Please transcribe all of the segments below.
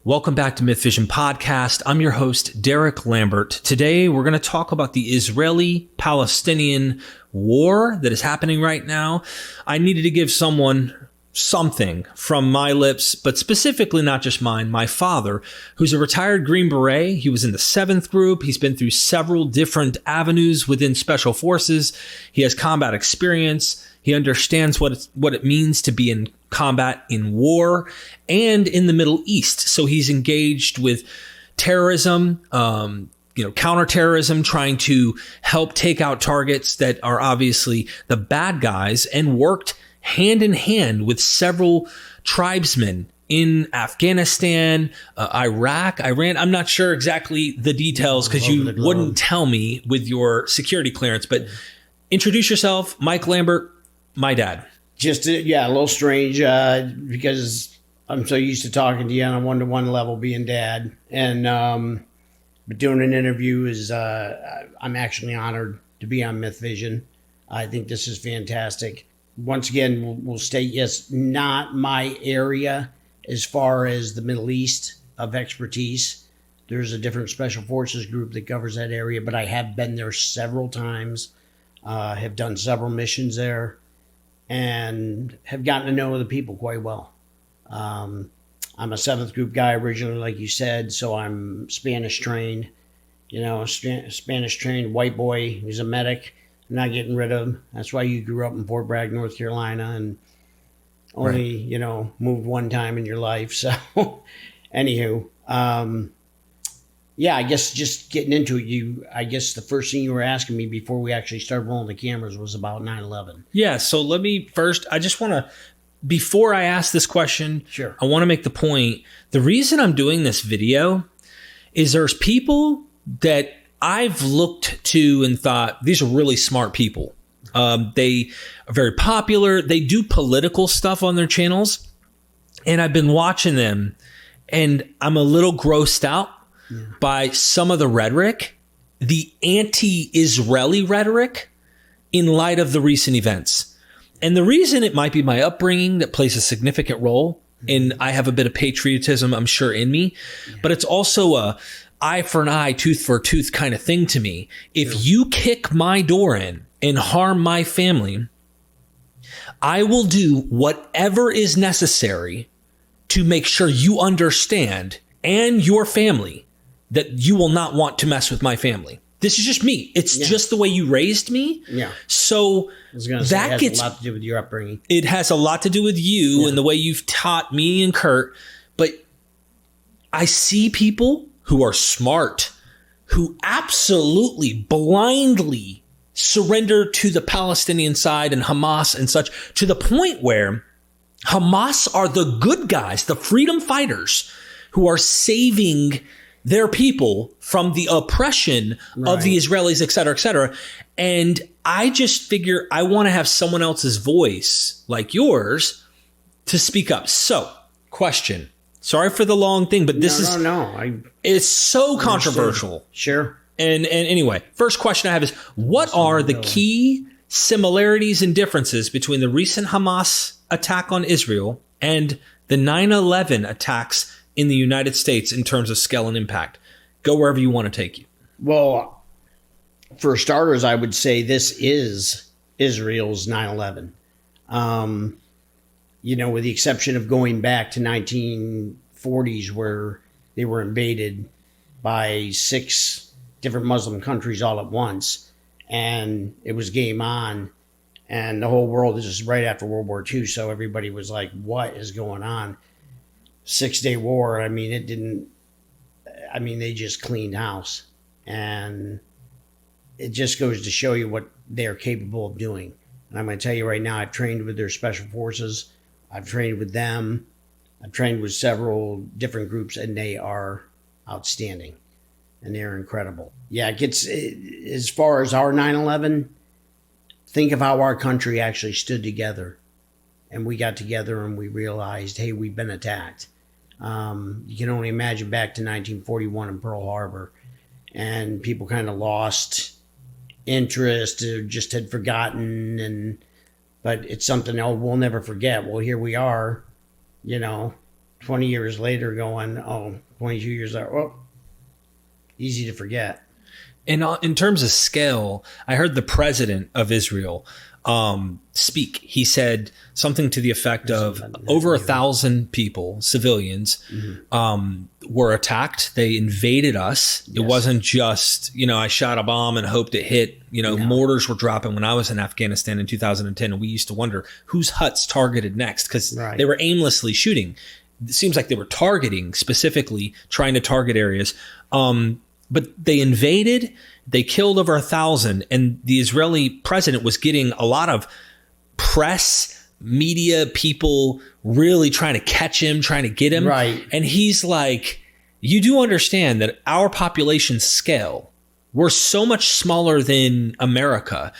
Welcome back to MythVision Podcast. I'm your host, Derek Lambert. Today, we're going to talk about the Israeli-Palestinian war that is happening right now. I needed to give someone something from my lips, but specifically not just mine, my father, who's a retired Green Beret. He was in the 7th group. He's been through several different avenues within Special Forces. He has combat experience. He understands what it means to be in combat in war and in the Middle East. So he's engaged with terrorism, counterterrorism, trying to help take out targets that are obviously the bad guys, and worked hand in hand with several tribesmen in Afghanistan, Iraq, Iran. I'm not sure exactly the details because you wouldn't tell me with your security clearance, but introduce yourself. Mike Lambert, my dad. Just, a little strange because I'm so used to talking to you on a one-to-one level being dad. And but doing an interview is, I'm actually honored to be on MythVision. I think this is fantastic. Once again, we'll state, yes, not my area as far as the Middle East of expertise. There's a different special forces group that covers that area, but I have been there several times, have done several missions there, and have gotten to know the people quite well. I'm a 7th group guy originally, like you said, so I'm Spanish trained, Spanish trained white boy who's a medic. I'm not getting rid of him. That's why you grew up in Fort Bragg, North Carolina, and only, moved one time in your life. So anywho, I guess just getting into it, I guess the first thing you were asking me before we actually started rolling the cameras was about 9/11. Yeah, so let me first, I just want to, before I ask this question, sure, I want to make the point. The reason I'm doing this video is there's people that I've looked to and thought, these are really smart people. They are very popular. They do political stuff on their channels. And I've been watching them, and I'm a little grossed out by some of the rhetoric, the anti-Israeli rhetoric in light of the recent events. And the reason, it might be my upbringing that plays a significant role, and I have a bit of patriotism, I'm sure, in me, but it's also a eye for an eye, tooth for a tooth kind of thing to me. If you kick my door in and harm my family, I will do whatever is necessary to make sure you understand, and your family, that you will not want to mess with my family. This is just me. It's just the way you raised me. Yeah. So I was going to say, it has a lot to do with your upbringing. It has a lot to do with you and the way you've taught me and Kurt. But I see people who are smart, who absolutely blindly surrender to the Palestinian side and Hamas and such, to the point where Hamas are the good guys, the freedom fighters who are saving their people from the oppression of the Israelis, et cetera, et cetera. And I just figure I want to have someone else's voice, like yours, to speak up. So, question. Sorry for the long thing, but this it's so controversial. Sure. And anyway, first question I have is, what are the key similarities and differences between the recent Hamas attack on Israel and the 9/11 attacks in the United States in terms of scale and impact? Go wherever you want to take you. Well, for starters, I would say this is Israel's 9/11. With the exception of going back to 1940s, where they were invaded by 6 different Muslim countries all at once, and it was game on, and the whole world is just right after World War II, so everybody was like, what is going on? 6-day war, they just cleaned house, and it just goes to show you what they're capable of doing. And I'm going to tell you right now, I've trained with their special forces. I've trained with them. I've trained with several different groups, and they are outstanding, and they're incredible. Yeah, it gets, as far as our 9/11, think of how our country actually stood together, and we got together and we realized, hey, we've been attacked. You can only imagine back to 1941 in Pearl Harbor, and people kind of lost interest or just had forgotten, but it's something we'll never forget. Well, here we are, 20 years later going, 22 years later, well, easy to forget. And in terms of scale, I heard the president of Israel speak. He said something to the effect of over 1,000 people, civilians, were attacked. They invaded us. Yes. It wasn't just, I shot a bomb and hoped it hit. Mortars were dropping when I was in Afghanistan in 2010. And we used to wonder whose huts targeted next because they were aimlessly shooting. It seems like they were targeting specifically, trying to target areas. But they invaded, they killed over 1,000, and the Israeli president was getting a lot of press, media, people really trying to catch him, trying to get him. Right. And he's like, you do understand that our population scale, we're so much smaller than America.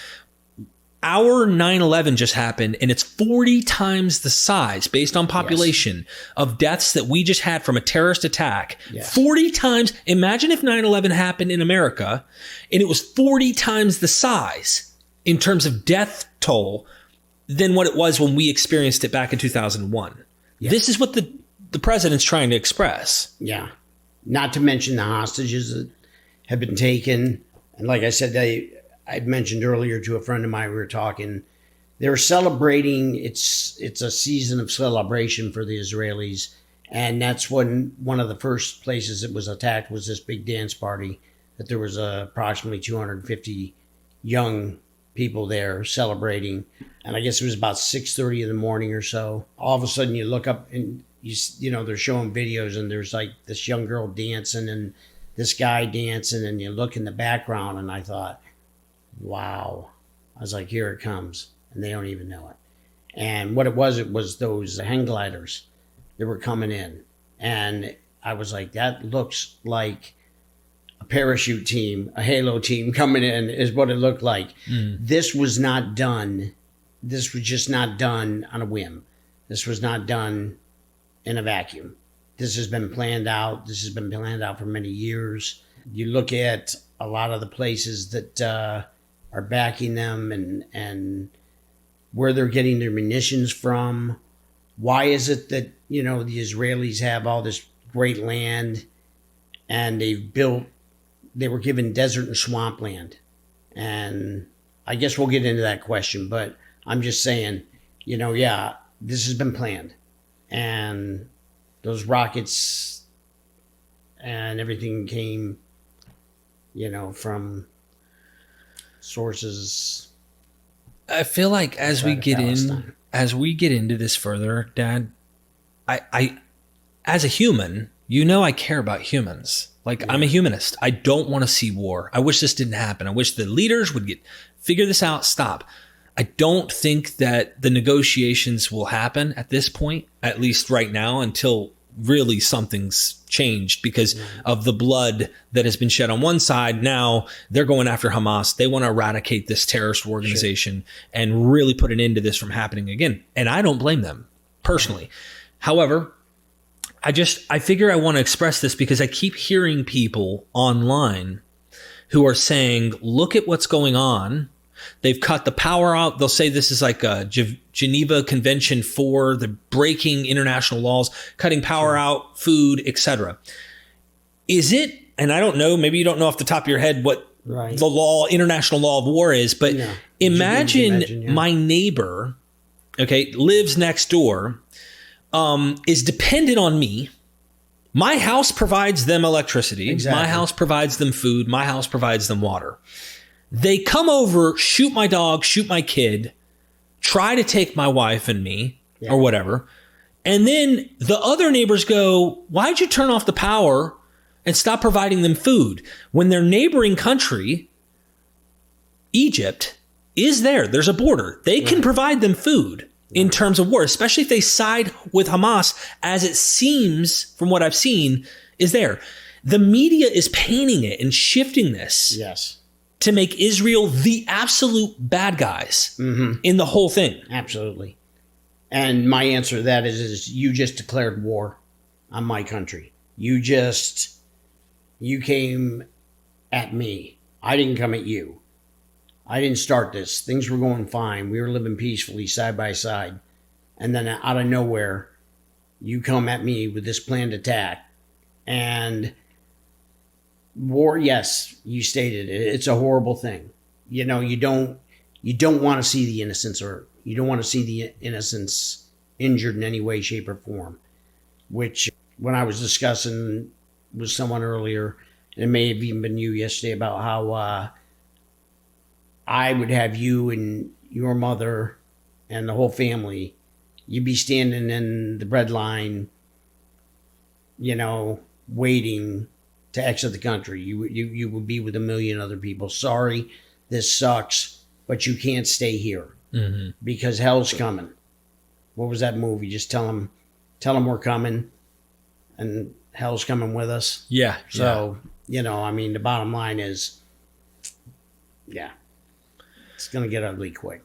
Our 9/11 just happened, and it's 40 times the size based on population of deaths that we just had from a terrorist attack. Yes. 40 times. Imagine if 9/11 happened in America, and it was 40 times the size in terms of death toll than what it was when we experienced it back in 2001. Yes. This is what the president's trying to express. Yeah. Not to mention the hostages that have been taken. And like I said, I'd mentioned earlier to a friend of mine, we were talking, they were celebrating, it's a season of celebration for the Israelis. And that's when one of the first places it was attacked was this big dance party that there was approximately 250 young people there celebrating. And I guess it was about 6:30 in the morning or so. All of a sudden you look up and they're showing videos and there's like this young girl dancing and this guy dancing, and you look in the background and I thought, wow. I was like, here it comes. And they don't even know it. And what it was those hang gliders that were coming in. And I was like, that looks like a parachute team, a Halo team coming in is what it looked like. This was not done. This was just not done on a whim. This was not done in a vacuum. This has been planned out. This has been planned out for many years. You look at a lot of the places that are backing them and where they're getting their munitions from. Why is it that, the Israelis have all this great land and they were given desert and swampland? And I guess we'll get into that question, but I'm just saying, this has been planned. And those rockets and everything came, from sources. I feel like as we get into this further, Dad, I as a human, I care about humans. Like, I'm a humanist. I don't want to see war. I wish this didn't happen. I wish the leaders would figure this out. Stop. I don't think that the negotiations will happen at this point, at least right now, until really something's changed because of the blood that has been shed on one side. Now they're going after Hamas. They want to eradicate this terrorist organization and really put an end to this from happening again. And I don't blame them personally. However, I figure I want to express this because I keep hearing people online who are saying, look at what's going on. They've cut the power out. They'll say this is like a Geneva Convention for the breaking international laws, cutting power out, food, etc. Is it, and I don't know, maybe you don't know off the top of your head what the international law of war is, but imagine my neighbor, lives next door, is dependent on me. My house provides them electricity. Exactly. My house provides them food. My house provides them water. They come over, shoot my dog, shoot my kid, try to take my wife and me or whatever. And then the other neighbors go, why'd you turn off the power and stop providing them food? When their neighboring country, Egypt, is there. There's a border. They can provide them food in terms of war, especially if they side with Hamas, as it seems from what I've seen is there. The media is painting it and shifting this. Yes. To make Israel the absolute bad guys in the whole thing. Absolutely. And my answer to that is you just declared war on my country. You came at me. I didn't come at you. I didn't start this. Things were going fine. We were living peacefully side by side. And then out of nowhere, You come at me with this planned attack. And war, yes, you stated it. It's a horrible thing. You don't want to see the innocents hurt. You don't want to see the innocents injured in any way, shape, or form. Which, when I was discussing with someone earlier, and it may have even been you yesterday, about how I would have you and your mother and the whole family, you'd be standing in the bread line, waiting to exit the country. You would be with a million other people. Sorry, this sucks, but you can't stay here because hell's coming. What was that movie? Just tell them we're coming, and hell's coming with us. Yeah. So the bottom line is, it's gonna get ugly quick.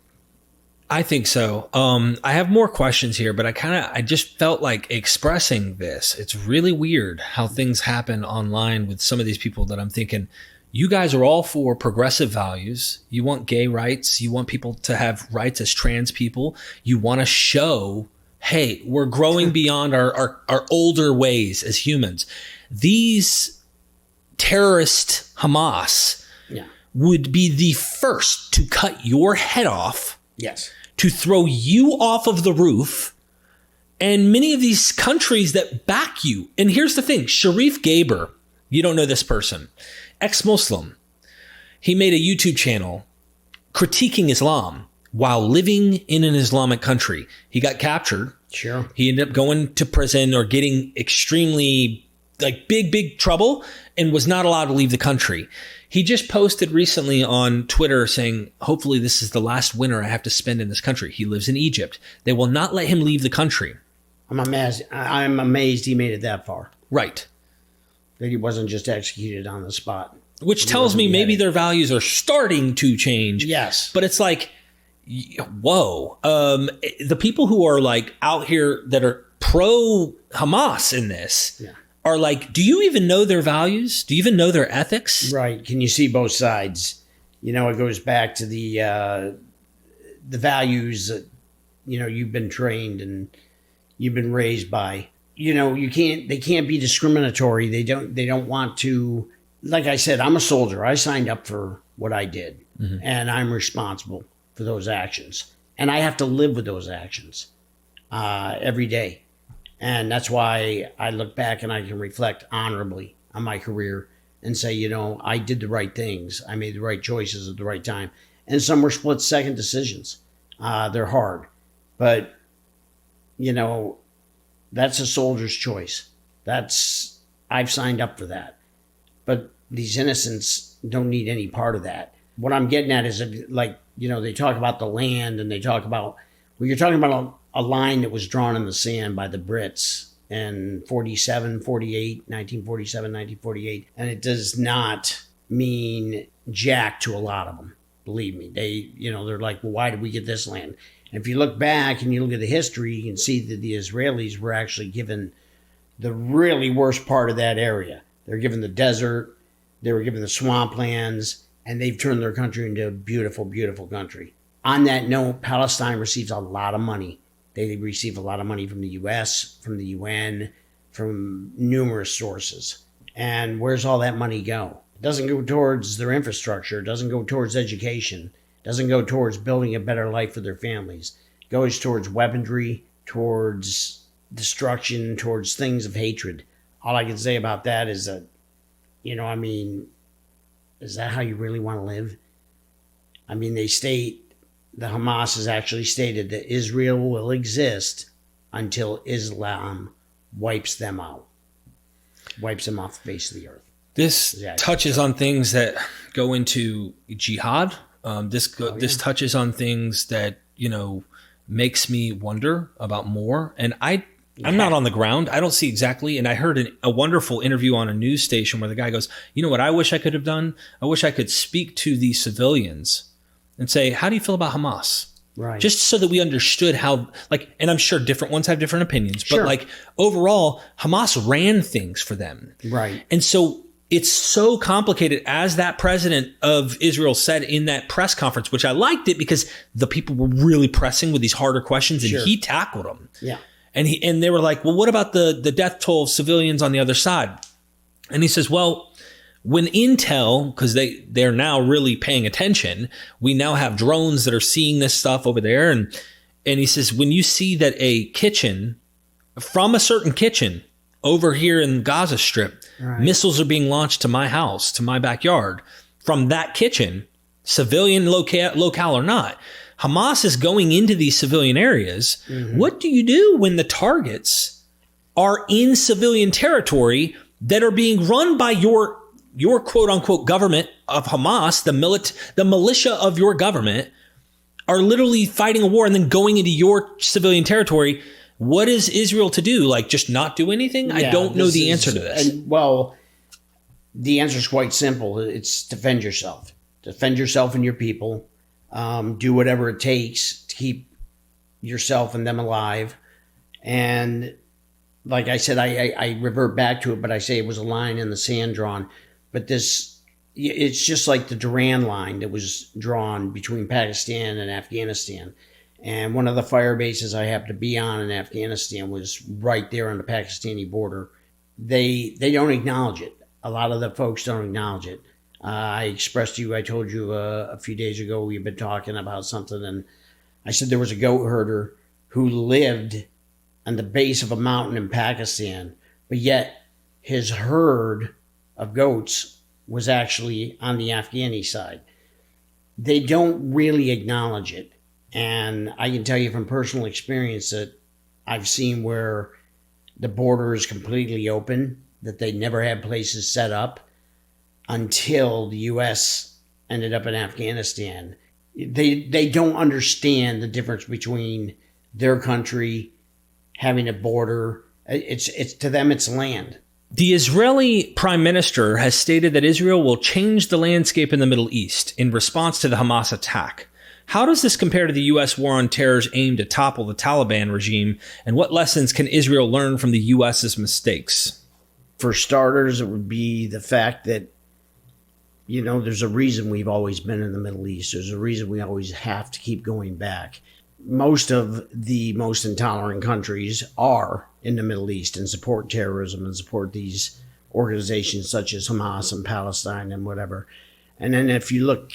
I think so. I have more questions here, but I just felt like expressing this. It's really weird how things happen online with some of these people that I'm thinking, you guys are all for progressive values. You want gay rights. You want people to have rights as trans people. You want to show, hey, we're growing beyond our older ways as humans. These terrorist Hamas would be the first to cut your head off. Yes. To throw you off of the roof, and many of these countries that back you. And here's the thing, Sharif Gaber, you don't know this person, ex-Muslim. He made a YouTube channel critiquing Islam while living in an Islamic country. He got captured. Sure. He ended up going to prison or getting extremely big trouble and was not allowed to leave the country. He just posted recently on Twitter saying, hopefully this is the last winter I have to spend in this country. He lives in Egypt. They will not let him leave the country. I'm amazed he made it that far. Right. That he wasn't just executed on the spot. Which tells me maybe their values are starting to change. Yes. But it's like, whoa. The people who are out here that are pro Hamas in this are do you even know their values? Do you even know their ethics? Right. Can you see both sides? It goes back to the values that, you've been trained and you've been raised by. They can't be discriminatory. They don't want to, like I said, I'm a soldier. I signed up for what I did and I'm responsible for those actions. And I have to live with those actions every day. And that's why I look back and I can reflect honorably on my career and say, I did the right things. I made the right choices at the right time. And some were split-second decisions. They're hard. But, that's a soldier's choice. I've signed up for that. But these innocents don't need any part of that. What I'm getting at is, they talk about the land and they talk about, you're talking about a line that was drawn in the sand by the Brits in 1948, and it does not mean jack to a lot of them. Believe me, they're like, well, why did we get this land? And if you look back and you look at the history, you can see that the Israelis were actually given the really worst part of that area. They're given the desert, they were given the swamplands, and they've turned their country into a beautiful, beautiful country. On that note, Palestine receives a lot of money. They receive a lot of money from the U.S., from the UN, from numerous sources. And where's all that money go? It doesn't go towards their infrastructure. It doesn't go towards education. It doesn't go towards building a better life for their families. It goes towards weaponry, towards destruction, towards things of hatred. All I can say about that is that, is that how you really want to live? The Hamas has actually stated that Israel will exist until Islam wipes them out, wipes them off the face of the earth. This touches on things that go into jihad. This touches on things that, makes me wonder about more. And I'm not on the ground. I don't see exactly. And I heard a wonderful interview on a news station where the guy goes, you know what I wish I could have done? I wish I could speak to the civilians and say, how do you feel about Hamas? Right. Just so that we understood how, and I'm sure different ones have different opinions, but overall, Hamas ran things for them. Right. And so it's so complicated, as that president of Israel said in that press conference, which I liked it because the people were really pressing with these harder questions and he tackled them. Yeah. And they were like, well, what about the death toll of civilians on the other side? And he says, well, when intel, because they're now really paying attention, we now have drones that are seeing this stuff over there. And he says, when you see that a kitchen, from a certain kitchen over here in Gaza Strip, missiles are being launched to my house, to my backyard, from that kitchen, civilian locale or not, Hamas is going into these civilian areas. Mm-hmm. What do you do when the targets are in civilian territory that are being run by your quote unquote government of Hamas, the militia of your government, are literally fighting a war and then going into your civilian territory? What is Israel to do? Like, just not do anything? I don't know the answer to this. Well, the answer is quite simple. It's defend yourself. Defend yourself and your people. Do whatever it takes to keep yourself and them alive. And like I said, I revert back to it, but I say it was a line in the sand drawn. But it's just like the Duran line that was drawn between Pakistan and Afghanistan. And one of the fire bases I happened to be on in Afghanistan was right there on the Pakistani border. They don't acknowledge it. A lot of the folks don't acknowledge it. I told you a few days ago, we've been talking about something, and I said there was a goat herder who lived on the base of a mountain in Pakistan, but yet his herd of goats was actually on the Afghani side. They don't really acknowledge it. And I can tell you from personal experience that I've seen where the border is completely open, that they never had places set up until the U.S. ended up in Afghanistan. They don't understand the difference between their country having a border. It's to them, it's land. The Israeli prime minister has stated that Israel will change the landscape in the Middle East in response to the Hamas attack. How does this compare to the U.S. war on terror's aim to topple the Taliban regime, and what lessons can Israel learn from the U.S.'s mistakes? For starters, it would be the fact that, there's a reason we've always been in the Middle East. There's a reason we always have to keep going back. Most of the most intolerant countries are in the Middle East and support terrorism and support these organizations such as Hamas and Palestine and whatever. And then if you look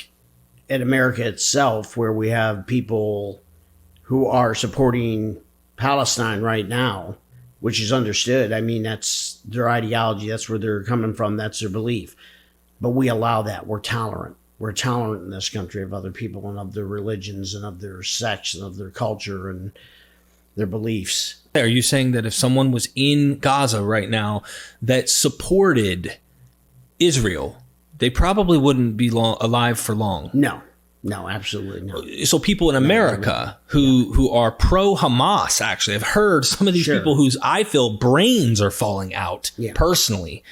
at America itself, where we have people who are supporting Palestine right now, which is understood. I mean, that's their ideology. That's where they're coming from. That's their belief. But we allow that. We're tolerant. We're tolerant in this country of other people and of their religions and of their sects and of their culture and their beliefs. Are you saying that if someone was in Gaza right now that supported Israel, they probably wouldn't be alive for long? No, absolutely not. So people in America who are pro-Hamas, actually, I've heard some of these people whose I feel brains are falling out personally.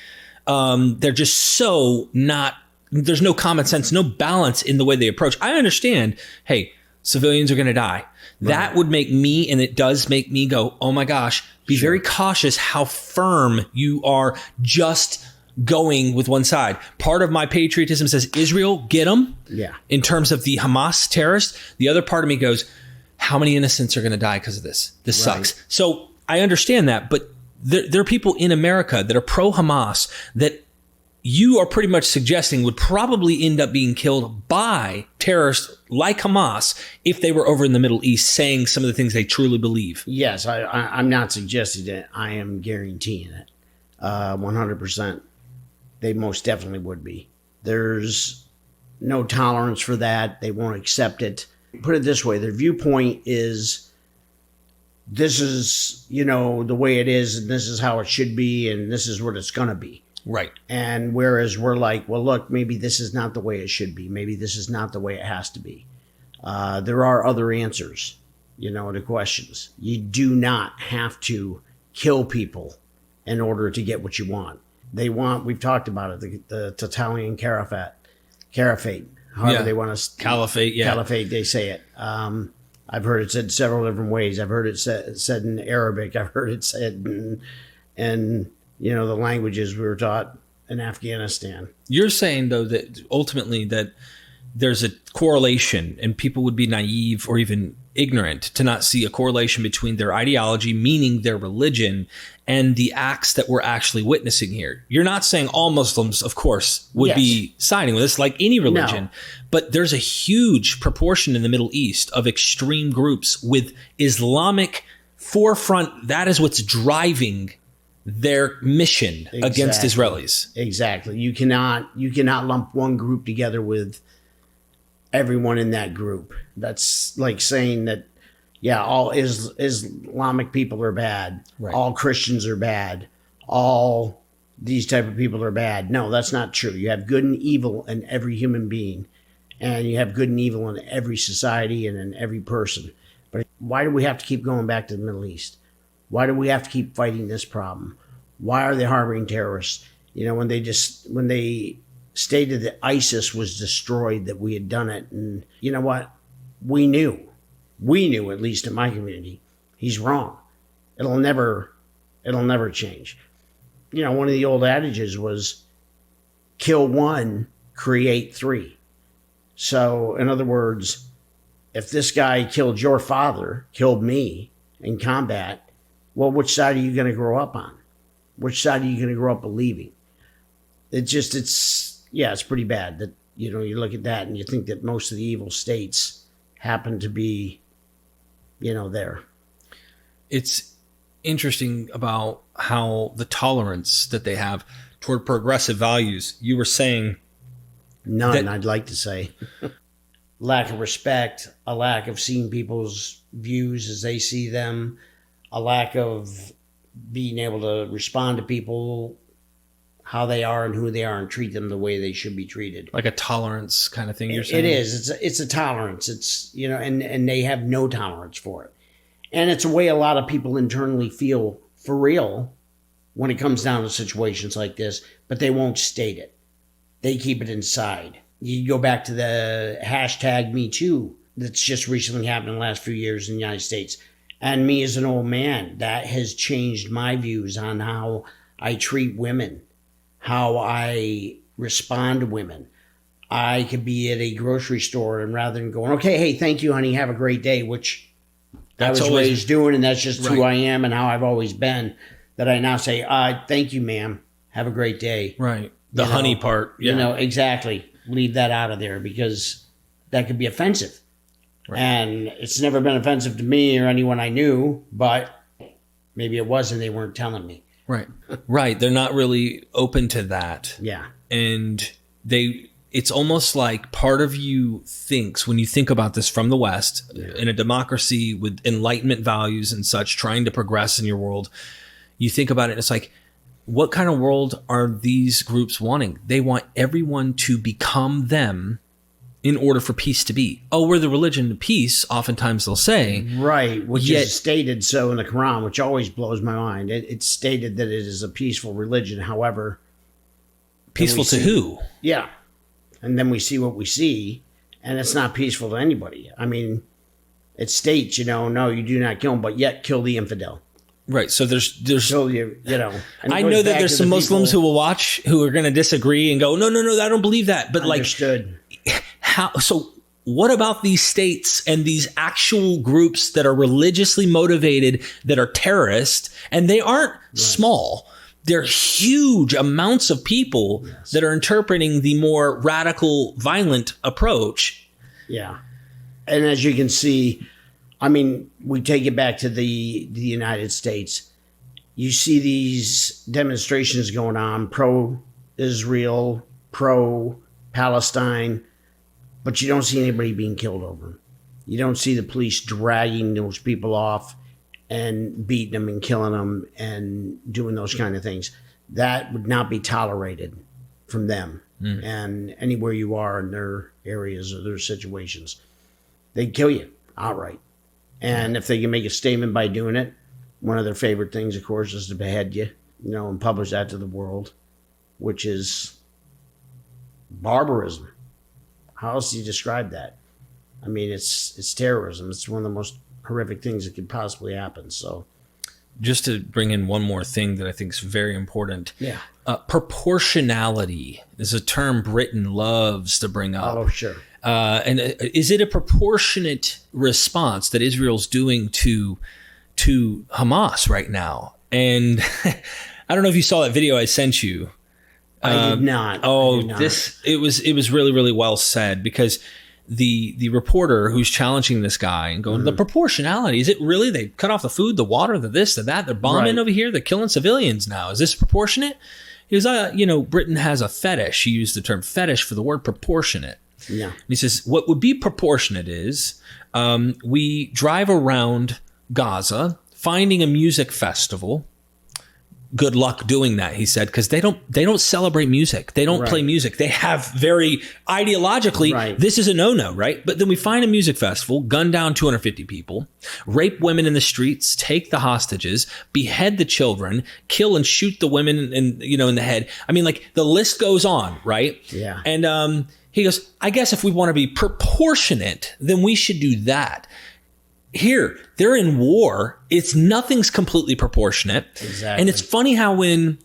They're just so not, there's no common sense, no balance in the way they approach. I understand, hey, civilians are going to die. Right. That would make me, and it does make me go, oh my gosh, be very cautious how firm you are just going with one side. Part of my patriotism says, Israel, get them. Yeah. In terms of the Hamas terrorists. The other part of me goes, how many innocents are going to die because of this? This sucks. So I understand that, but there are people in America that are pro-Hamas that you are pretty much suggesting would probably end up being killed by terrorists like Hamas if they were over in the Middle East saying some of the things they truly believe. Yes, I'm not suggesting it. I am guaranteeing it. 100%. They most definitely would be. There's no tolerance for that. They won't accept it. Put it this way, their viewpoint is, this is, the way it is, and this is how it should be, and this is what it's going to be. Right. And whereas we're like, well, look, maybe this is not the way it should be. Maybe this is not the way it has to be. There are other answers, to questions. You do not have to kill people in order to get what you want. They want, we've talked about it, the Italian caliphate, however they want to. Caliphate, Caliphate, they say it. I've heard it said several different ways. I've heard it said in Arabic. I've heard it said in the languages we were taught in Afghanistan. You're saying, though, that ultimately that there's a correlation and people would be naive or even ignorant, to not see a correlation between their ideology, meaning their religion, and the acts that we're actually witnessing here. You're not saying all Muslims, of course, would be siding with this, like any religion, but there's a huge proportion in the Middle East of extreme groups with Islamic forefront. That is what's driving their mission against Israelis. Exactly. You cannot lump one group together with everyone in that group. That's like saying that, all Islamic people are bad. Right. All Christians are bad. All these type of people are bad. No, that's not true. You have good and evil in every human being, and you have good and evil in every society and in every person. But why do we have to keep going back to the Middle East? Why do we have to keep fighting this problem? Why are they harboring terrorists? When they stated that ISIS was destroyed, that we had done it, and you know what? We knew, at least in my community, he's wrong. It'll never change. One of the old adages was kill one, create three. So in other words, if this guy killed your father, killed me in combat, well, which side are you going to grow up on? Which side are you going to grow up believing? It's pretty bad that, you look at that and you think that most of the evil states happen to be, there. It's interesting about how the tolerance that they have toward progressive values. You were saying none, I'd like to say. Lack of respect, a lack of seeing people's views as they see them, a lack of being able to respond to people how they are and who they are and treat them the way they should be treated. Like a tolerance kind of thing you're saying? It is. It's a tolerance. It's, and they have no tolerance for it. And it's a way a lot of people internally feel for real when it comes down to situations like this, but they won't state it. They keep it inside. You go back to the hashtag Me Too that's just recently happened in the last few years in the United States. And me as an old man, that has changed my views on how I treat women, how I respond to women. I could be at a grocery store and rather than going, okay, hey, thank you, honey, have a great day, which that's I was always raised doing, and that's just who I am and how I've always been, that I now say, thank you, ma'am, have a great day. Right. The honey part. Yeah. Exactly. Leave that out of there because that could be offensive. Right. And it's never been offensive to me or anyone I knew, but maybe it was and they weren't telling me. Right. Right. They're not really open to that. Yeah. And it's almost like part of you thinks, when you think about this from the West, in a democracy with Enlightenment values and such, trying to progress in your world, you think about it and it's like, what kind of world are these groups wanting? They want everyone to become them in order for peace to be. Oh, we're the religion of peace, oftentimes they'll say. Right, which is stated so in the Quran, which always blows my mind. It's stated that it is a peaceful religion. However... Peaceful to who? Yeah. And then we see what we see, and it's not peaceful to anybody. I mean, it states, no, you do not kill them, but yet kill the infidel. Right. So there's kill I know that there's some Muslims who will watch who are going to disagree and go, no, I don't believe that. But understood. So what about these states and these actual groups that are religiously motivated, that are terrorists, and they aren't small. They're huge amounts of people that are interpreting the more radical, violent approach. Yeah. And as you can see, I mean, we take it back to the United States. You see these demonstrations going on, pro-Israel, pro-Palestine, but you don't see anybody being killed over them. You don't see the police dragging those people off and beating them and killing them and doing those kind of things. That would not be tolerated from them. And anywhere you are in their areas or their situations, they'd kill you outright. And if they can make a statement by doing it, one of their favorite things, of course, is to behead you, and publish that to the world, which is barbarism. How else do you describe that? I mean, it's terrorism. It's one of the most horrific things that could possibly happen. So, just to bring in one more thing that I think is very important. Yeah. Proportionality is a term Britain loves to bring up. Oh, sure. And is it a proportionate response that Israel's doing to Hamas right now? And I don't know if you saw that video I sent you. I did not. It was really, really well said, because the reporter who's challenging this guy and going, the proportionality, is it really, they cut off the food, the water, the this, the that, they're bombing over here, they're killing civilians now. Is this proportionate? He was, Britain has a fetish. He used the term fetish for the word proportionate. Yeah. And he says, what would be proportionate is we drive around Gaza finding a music festival. Good luck doing that, he said, because they don't celebrate music. They don't play music. They have very ideologically, this is a no-no, right? But then we find a music festival, gun down 250 people, rape women in the streets, take the hostages, behead the children, kill and shoot the women in the head. I mean, like, the list goes on, right? Yeah. And he goes, I guess if we want to be proportionate, then we should do that. Here, they're in war. Nothing's completely proportionate. Exactly. And it's funny how when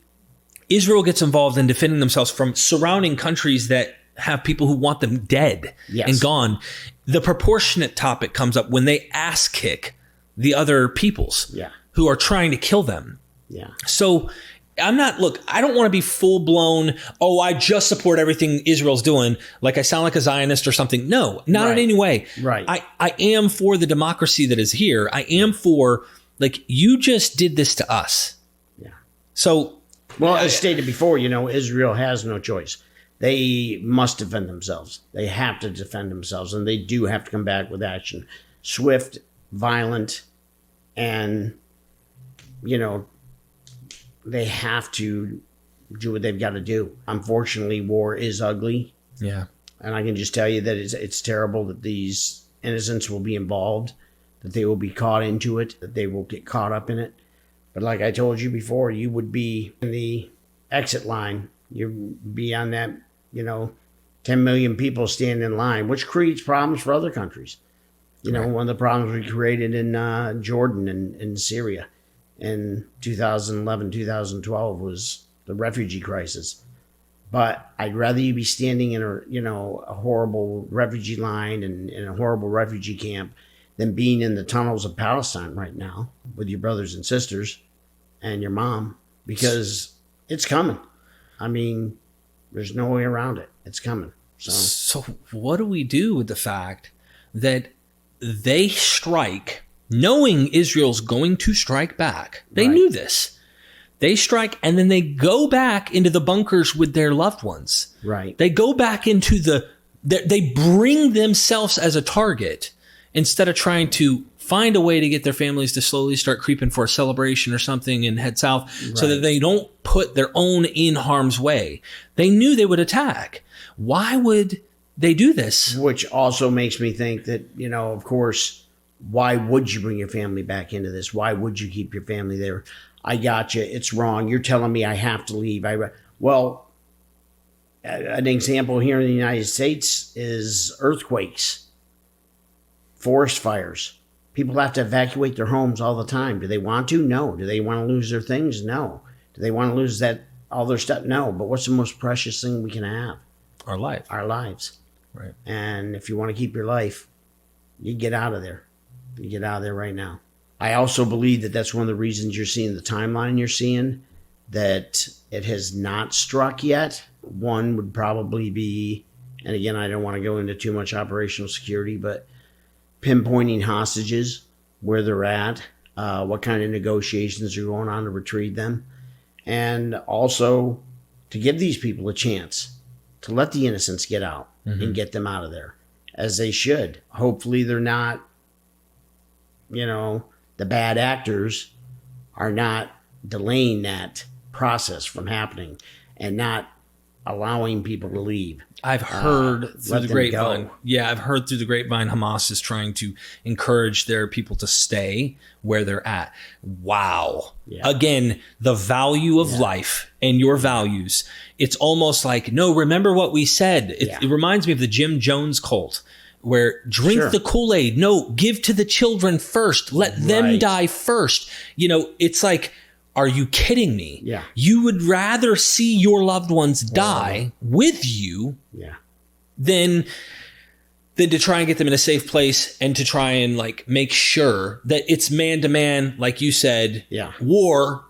Israel gets involved in defending themselves from surrounding countries that have people who want them dead and gone, the proportionate topic comes up when they ass kick the other peoples who are trying to kill them. Yeah. So I don't want to be full blown, I just support everything Israel's doing, like I sound like a Zionist or something. No, not in any way. Right. I am for the democracy that is here. I am for, like, you just did this to us. Yeah. So, well, as stated before, Israel has no choice. They must defend themselves. They have to defend themselves, and they do have to come back with action. Swift, violent, and, they have to do what they've got to do. Unfortunately, war is ugly. Yeah. And I can just tell you that it's terrible that these innocents will be involved, that they will be caught into it, that they will get caught up in it. But like I told you before, you would be in the exit line. You'd be on that, 10 million people standing in line, which creates problems for other countries. One of the problems we created in Jordan and in Syria in 2011, 2012 was the refugee crisis. But I'd rather you be standing in a horrible refugee line and in a horrible refugee camp than being in the tunnels of Palestine right now with your brothers and sisters and your mom, because it's coming. I mean, there's no way around it. It's coming. So what do we do with the fact that they strike knowing Israel's going to strike back? They knew this. They strike, and then they go back into the bunkers with their loved ones. Right. They go back into they bring themselves as a target instead of trying to find a way to get their families to slowly start creeping for a celebration or something and head south so that they don't put their own in harm's way. They knew they would attack. Why would they do this? Which also makes me think that, of course, why would you bring your family back into this? Why would you keep your family there? I got you. It's wrong. You're telling me I have to leave. Well, an example here in the United States is earthquakes, forest fires. People have to evacuate their homes all the time. Do they want to? No. Do they want to lose their things? No. Do they want to lose all their stuff? No. But what's the most precious thing we can have? Our life. Our lives. Right. And if you want to keep your life, you get out of there. You get out of there right now. I also believe that that's one of the reasons you're seeing the timeline you're seeing, that it has not struck yet. One would probably be, and again, I don't want to go into too much operational security, but pinpointing hostages, where they're at, what kind of negotiations are going on to retrieve them, and also to give these people a chance to let the innocents get out and get them out of there, as they should. Hopefully they're not, the bad actors are not delaying that process from happening and not allowing people to leave. I've heard through the grapevine. Yeah, I've heard through the grapevine Hamas is trying to encourage their people to stay where they're at. Wow. Yeah. Again, the value of life and your values. It's almost like, no, remember what we said. It reminds me of the Jim Jones cult, where drink the Kool-Aid. No, give to the children first. Let them die first. It's like, are you kidding me? Yeah. You would rather see your loved ones die with you than than to try and get them in a safe place and to try and like make sure that it's man to man, like you said, war,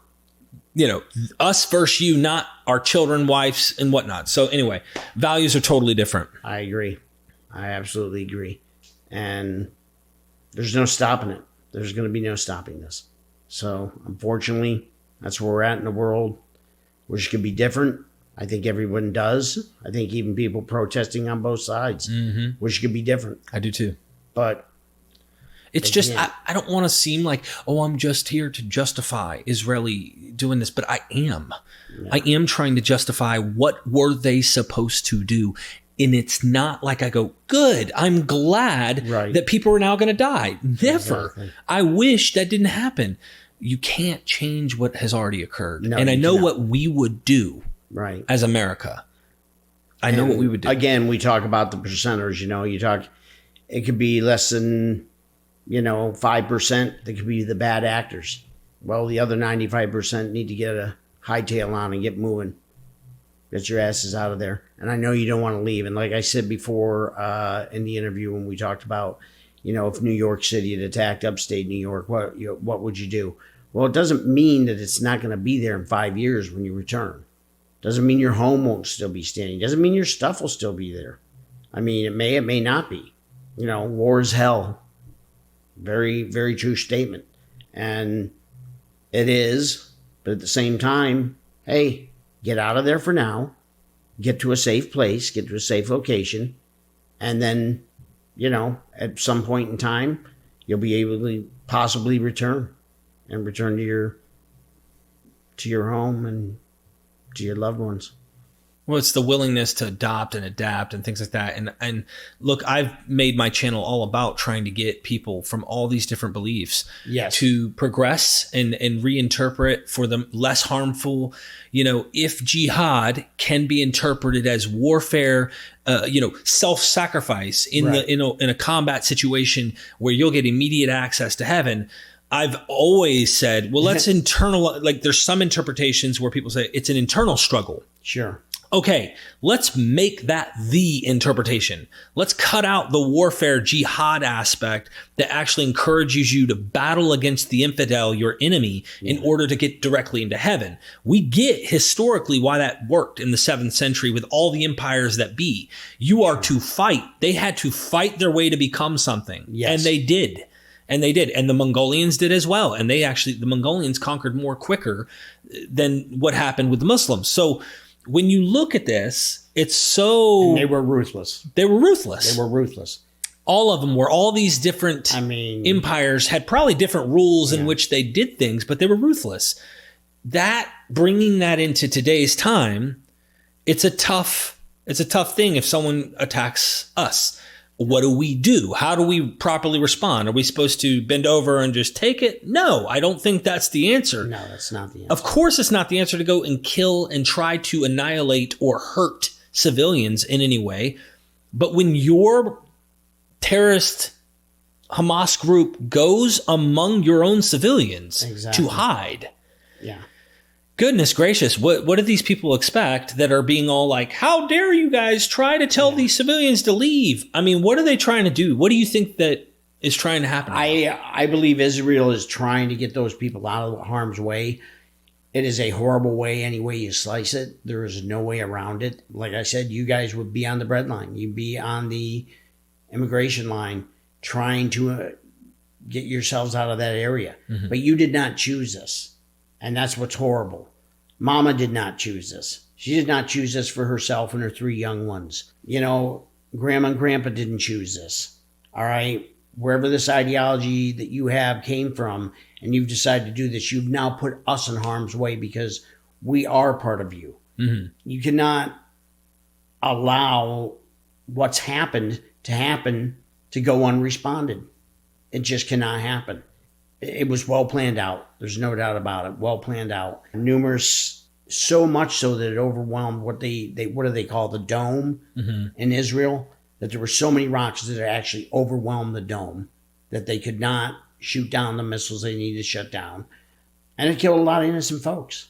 us versus you, not our children, wives, and whatnot. So anyway, values are totally different. I agree. I absolutely agree. And there's no stopping it. There's going to be no stopping this. So unfortunately, that's where we're at in the world. Wish it could be different. I think everyone does. I think even people protesting on both sides wish it could be different. I do too. But it's just, I don't want to seem like, I'm just here to justify Israeli doing this, but I am. Yeah. I am trying to justify what were they supposed to do. And it's not like I go, good, I'm glad that people are now going to die. Never. Exactly. I wish that didn't happen. You can't change what has already occurred. No, and I know what we would do as America. I know what we would do. Again, we talk about the percenters, it could be less than 5% that could be the bad actors. Well, the other 95% need to get a hightail on and get moving. Get your asses out of there. And I know you don't want to leave. And like I said before in the interview when we talked about, if New York City had attacked upstate New York, what would you do? Well, it doesn't mean that it's not going to be there in 5 years when you return. Doesn't mean your home won't still be standing. Doesn't mean your stuff will still be there. I mean, it may not be. War is hell. Very, very true statement. And it is. But at the same time, hey, get out of there for now. Get to a safe place. Get to a safe location. And then, at some point in time, you'll be able to possibly return to your home and to your loved ones. Well, it's the willingness to adopt and adapt and things like that. And look, I've made my channel all about trying to get people from all these different beliefs to progress and reinterpret for them less harmful. If jihad can be interpreted as warfare, self-sacrifice in a combat situation where you'll get immediate access to heaven. I've always said, well, let's there's some interpretations where people say it's an internal struggle. Sure. Okay, let's make that the interpretation. Let's cut out the warfare jihad aspect that actually encourages you to battle against the infidel, your enemy, in order to get directly into heaven. We get historically why that worked in the 7th century with all the empires that be. You are to fight. They had to fight their way to become something. Yes. And they did. And the Mongolians did as well. And the Mongolians conquered more quicker than what happened with the Muslims. So when you look at this, it's so... And they were ruthless. All of them were. All these different empires had probably different rules in which they did things, but they were ruthless. Bringing that into today's time, it's a tough thing if someone attacks us. What do we do? How do we properly respond? Are we supposed to bend over and just take it? No, I don't think that's the answer. No, that's not the answer. Of course, it's not the answer to go and kill and try to annihilate or hurt civilians in any way. But when your terrorist Hamas group goes among your own civilians to hide, goodness gracious, what do these people expect that are being all like, how dare you guys try to tell these civilians to leave? I mean, what are they trying to do? What do you think that is trying to happen? I believe Israel is trying to get those people out of harm's way. It is a horrible way any way you slice it. There is no way around it. Like I said, you guys would be on the bread line. You'd be on the immigration line trying to get yourselves out of that area. Mm-hmm. But you did not choose this. And that's what's horrible. Mama did not choose this. She did not choose this for herself and her 3 young ones. Grandma and Grandpa didn't choose this. All right? Wherever this ideology that you have came from and you've decided to do this, you've now put us in harm's way because we are part of you. Mm-hmm. You cannot allow what's happened to go unresponded. It just cannot happen. It was well planned out. There's no doubt about it. Well planned out. Numerous, so much so that it overwhelmed what they call the dome in Israel, that there were so many rocks that it actually overwhelmed the dome that they could not shoot down the missiles they needed to shut down. And it killed a lot of innocent folks.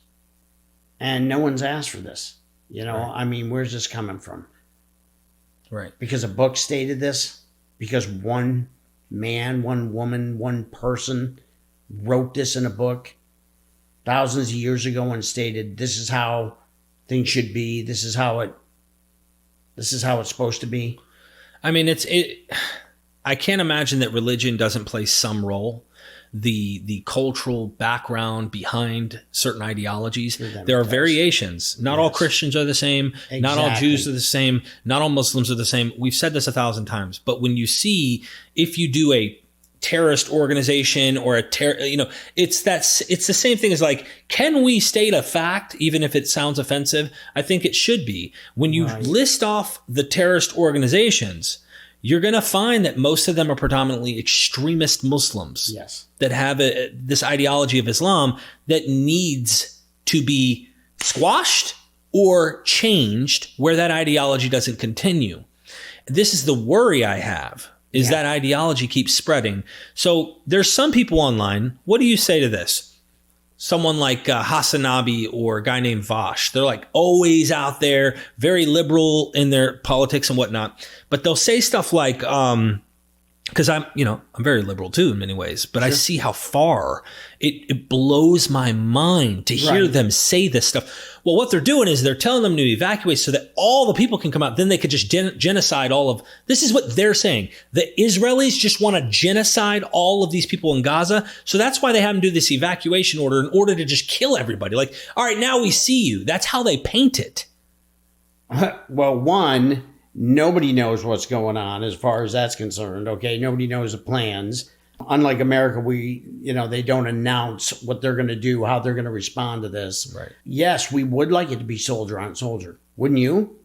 And no one's asked for this. Right. I mean, where's this coming from? Right. Because a book stated this? because one man, one woman, one person wrote this in a book thousands of years ago and stated, this is how things should be. This is how it's supposed to be. I mean, I can't imagine that religion doesn't play some role. The cultural background behind certain ideologies. There are variations. Not all Christians are the same. Exactly. Not all Jews are the same. Not all Muslims are the same. We've said this 1,000 times. But when you see, if you do a terrorist organization or it's the same thing as like, can we state a fact even if it sounds offensive? I think it should be. When you list off the terrorist organizations, you're going to find that most of them are predominantly extremist Muslims. Yes. That have this ideology of Islam that needs to be squashed or changed where that ideology doesn't continue. This is the worry I have, is that ideology keeps spreading. So there's some people online. What do you say to this? Someone like Hassanabi or a guy named Vosh, they're like always out there, very liberal in their politics and whatnot. But they'll say stuff like, because I'm very liberal too in many ways, but I see how far it blows my mind to hear them say this stuff. Well, what they're doing is they're telling them to evacuate so that all the people can come out. Then they could just genocide all of, this is what they're saying. The Israelis just want to genocide all of these people in Gaza. So that's why they have them do this evacuation order in order to just kill everybody. Like, all right, now we see you. That's how they paint it. Well, one, nobody knows what's going on as far as that's concerned. Okay. Nobody knows the plans. Unlike America, they don't announce what they're going to do, how they're going to respond to this. Right. Yes, we would like it to be soldier on soldier. Wouldn't you?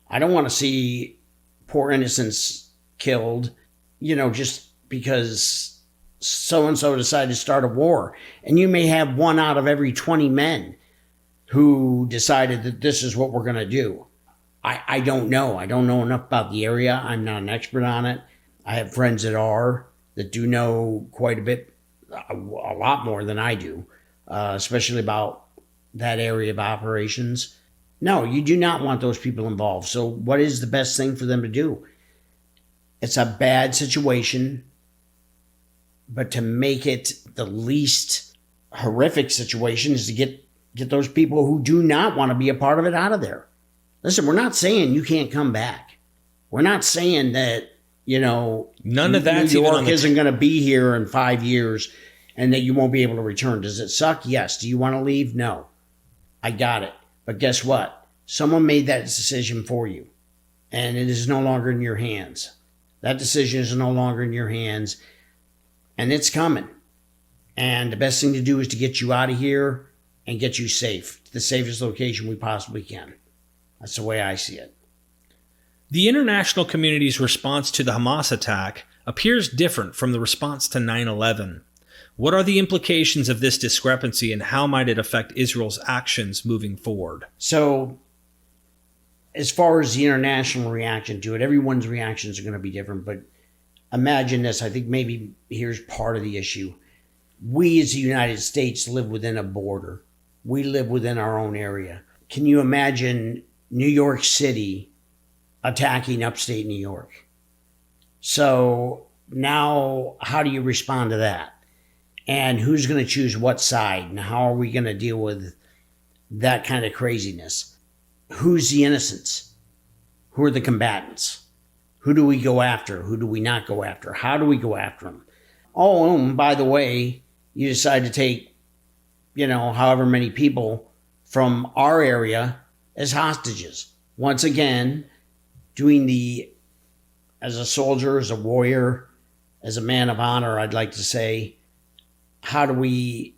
I don't want to see poor innocents killed, just because so-and-so decided to start a war. And you may have one out of every 20 men who decided that this is what we're going to do. I don't know. I don't know enough about the area. I'm not an expert on it. I have friends that do know quite a bit, a lot more than I do, especially about that area of operations. No, you do not want those people involved. So what is the best thing for them to do? It's a bad situation, but to make it the least horrific situation is to get those people who do not want to be a part of it out of there. Listen, we're not saying you can't come back. We're not saying that, none of that New York isn't going to be here in 5 years and that you won't be able to return. Does it suck? Yes. Do you want to leave? No. I got it. But guess what? Someone made that decision for you, and it is no longer in your hands. That decision is no longer in your hands, and it's coming. And the best thing to do is to get you out of here and get you safe, to the safest location we possibly can. That's the way I see it. The international community's response to the Hamas attack appears different from the response to 9/11. What are the implications of this discrepancy, and how might it affect Israel's actions moving forward? So, as far as the international reaction to it, everyone's reactions are going to be different. But imagine this. I think maybe here's part of the issue. We as the United States live within a border. We live within our own area. Can you imagine New York City attacking upstate New York? So now how do you respond to that? And who's going to choose what side? And how are we going to deal with that kind of craziness? Who's the innocents? Who are the combatants? Who do we go after? Who do we not go after? How do we go after them? Oh, and by the way, you decide to take, however many people from our area as hostages. Once again, as a soldier, as a warrior, as a man of honor, I'd like to say, how do we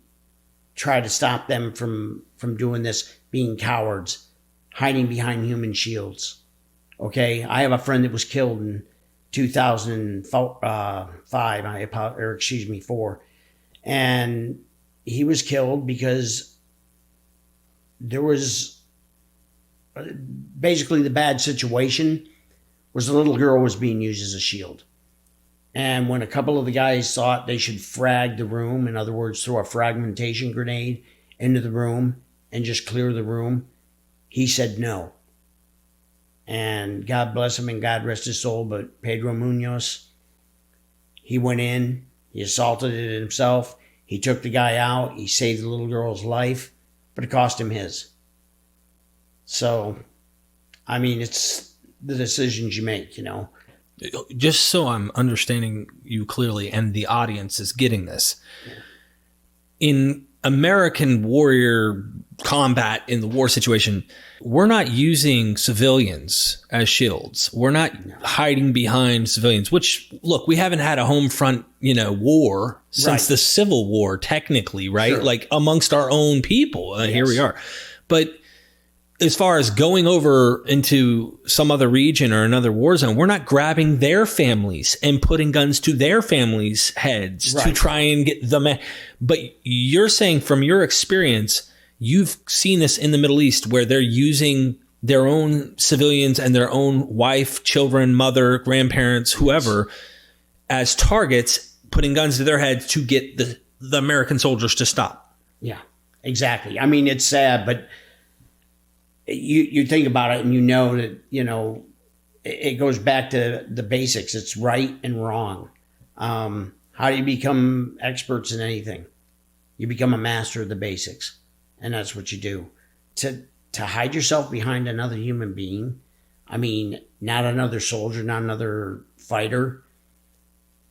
try to stop them from doing this, being cowards, hiding behind human shields? Okay, I have a friend that was killed in 2005, 4. And he was killed because there was basically the bad situation was the little girl was being used as a shield. And when a couple of the guys thought they should frag the room, in other words, throw a fragmentation grenade into the room and just clear the room, he said no. And God bless him and God rest his soul, but Pedro Munoz, he went in, he assaulted it himself, he took the guy out, he saved the little girl's life, but it cost him his. So, I mean, it's the decisions you make, Just so I'm understanding you clearly and the audience is getting this. In American warrior combat in the war situation, we're not using civilians as shields. We're not hiding behind civilians, which, look, we haven't had a home front, war since the Civil War, technically, right? Sure. Like amongst our own people. Yes. Here we are. But as far as going over into some other region or another war zone, we're not grabbing their families and putting guns to their families' heads to try and get them. But you're saying from your experience, you've seen this in the Middle East where they're using their own civilians and their own wife, children, mother, grandparents, whoever, as targets, putting guns to their heads to get the American soldiers to stop. Yeah, exactly. I mean, it's sad, but you think about it and you know that, it goes back to the basics. It's right and wrong. How do you become experts in anything? You become a master of the basics. And that's what you do. To hide yourself behind another human being, I mean, not another soldier, not another fighter,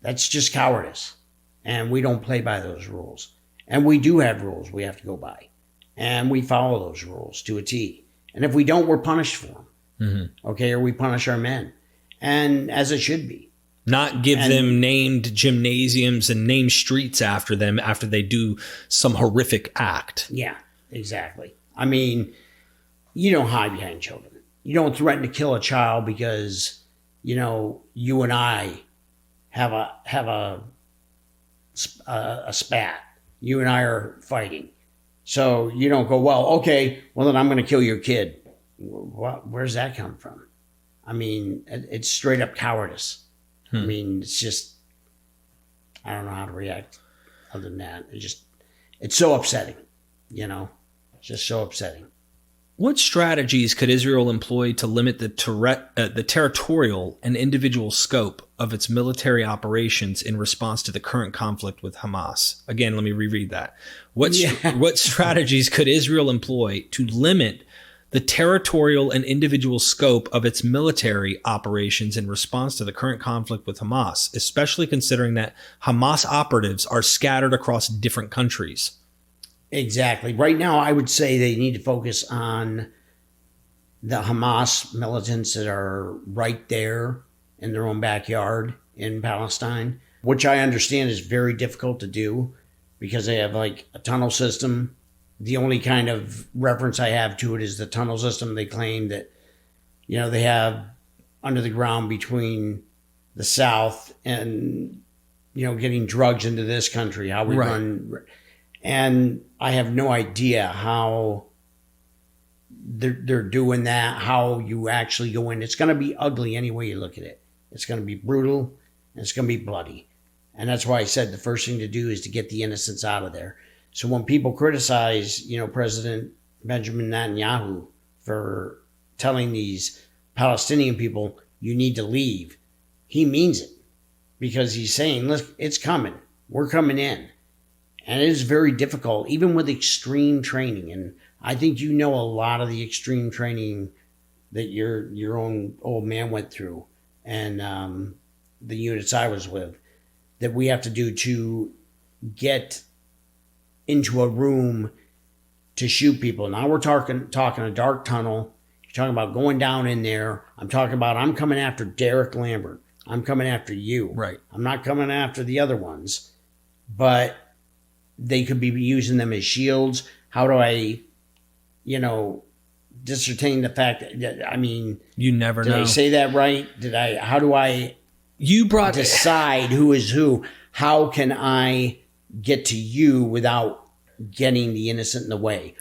that's just cowardice. And we don't play by those rules. And we do have rules we have to go by. And we follow those rules to a T. And if we don't, we're punished for them. Mm-hmm. Okay, or we punish our men. And as it should be. Not give them named gymnasiums and named streets after them after they do some horrific act. Yeah, exactly. I mean, you don't hide behind children. You don't threaten to kill a child because, you and I have a spat. You and I are fighting. So you don't go, well, then I'm going to kill your kid. Where's that come from? I mean, it's straight up cowardice. I mean, it's just, I don't know how to react other than that. It's so upsetting, It's just so upsetting. What strategies could Israel employ to limit the territorial and individual scope of its military operations in response to the current conflict with Hamas? Again, let me reread that. What strategies could Israel employ to limit the territorial and individual scope of its military operations in response to the current conflict with Hamas, especially considering that Hamas operatives are scattered across different countries? Exactly. Right now, I would say they need to focus on the Hamas militants that are right there in their own backyard in Palestine, which I understand is very difficult to do because they have like a tunnel system. The only kind of reference I have to it is the tunnel system. They claim that, they have under the ground between the South and, getting drugs into this country, how we run. And I have no idea how they're doing that, how you actually go in. It's going to be ugly any way you look at it. It's going to be brutal and it's going to be bloody. And that's why I said the first thing to do is to get the innocents out of there. So when people criticize, President Benjamin Netanyahu for telling these Palestinian people, you need to leave, he means it because he's saying, look, it's coming. We're coming in. And it is very difficult, even with extreme training. And I think a lot of the extreme training that your own old man went through and the units I was with, that we have to do to get into a room to shoot people. Now we're talking a dark tunnel. You're talking about going down in there. I'm talking about I'm coming after Derek Lambert. I'm coming after you. Right. I'm not coming after the other ones. But they could be using them as shields. How do I, discertain the fact that I mean, you never know. Did I say that right? How do I decide who is who? How can I get to you without getting the innocent in the way?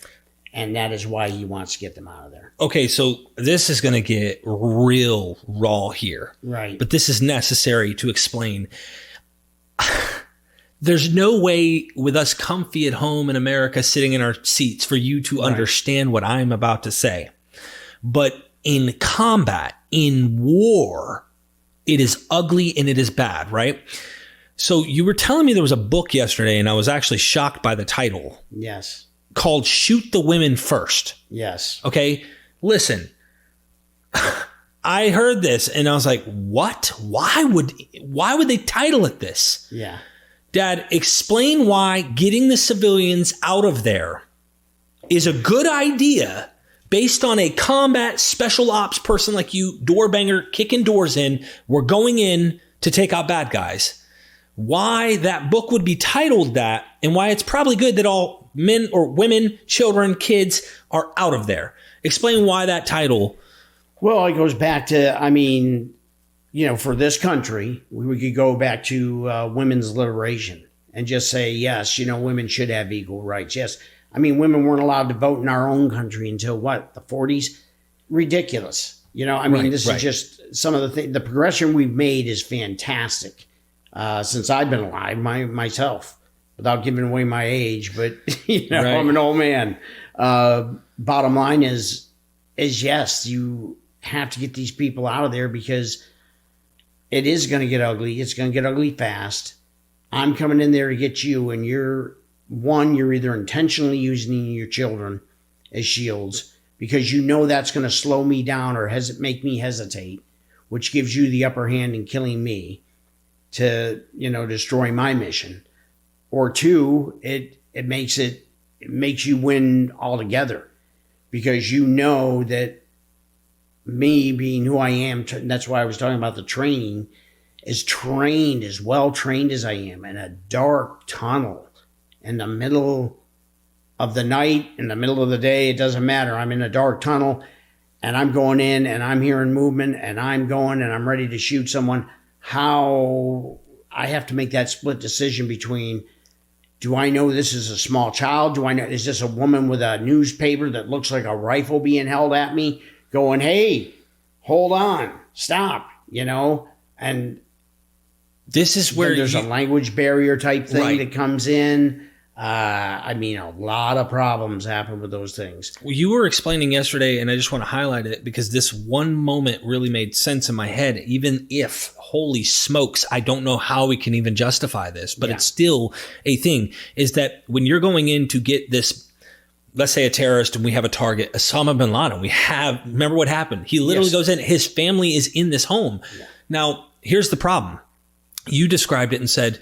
And that is why he wants to get them out of there. Okay, so this is going to get real raw here. Right. But this is necessary to explain. There's no way with us comfy at home in America sitting in our seats for you to understand what I'm about to say. But in combat, in war, it is ugly and it is bad, right? So you were telling me there was a book yesterday, and I was actually shocked by the title. Yes. Called Shoot the Women First. Yes. Okay, listen. I heard this and I was like, what? Why would they title it this? Yeah. Dad, explain why getting the civilians out of there is a good idea based on a combat special ops person like you, door banger, kicking doors in. We're going in to take out bad guys. Why that book would be titled that, and why it's probably good that all men or women, children, kids are out of there. Explain why that title. Well, it goes back to, I mean, for this country, we could go back to women's liberation and just say, yes, women should have equal rights. Yes. I mean, women weren't allowed to vote in our own country until what, the 40s? Ridiculous. This is just some of the things. The progression we've made is fantastic since I've been alive myself, without giving away my age. But, I'm an old man. Bottom line is yes, you have to get these people out of there because it is going to get ugly. It's going to get ugly fast. I'm coming in there to get you, and you're either intentionally using your children as shields because that's going to slow me down or make me hesitate, which gives you the upper hand in killing me to, destroy my mission. Or two, it makes you win altogether because that me being who I am, that's why I was talking about the training, as well trained as I am in a dark tunnel in the middle of the night, in the middle of the day, it doesn't matter. I'm in a dark tunnel and I'm going in and I'm hearing movement and I'm going and I'm ready to shoot someone. How I have to make that split decision between, do I know this is a small child? Do I know, is this a woman with a newspaper that looks like a rifle being held at me going, hey, hold on, stop, and this is where there's a language barrier type thing that comes in. A lot of problems happen with those things. Well, you were explaining yesterday, and I just want to highlight it because this one moment really made sense in my head, even if, holy smokes, I don't know how we can even justify this, but it's still a thing, is that when you're going in to get this, let's say a terrorist, and we have a target, Osama bin Laden, remember what happened? He literally goes in, his family is in this home. Yeah. Now, here's the problem. You described it and said,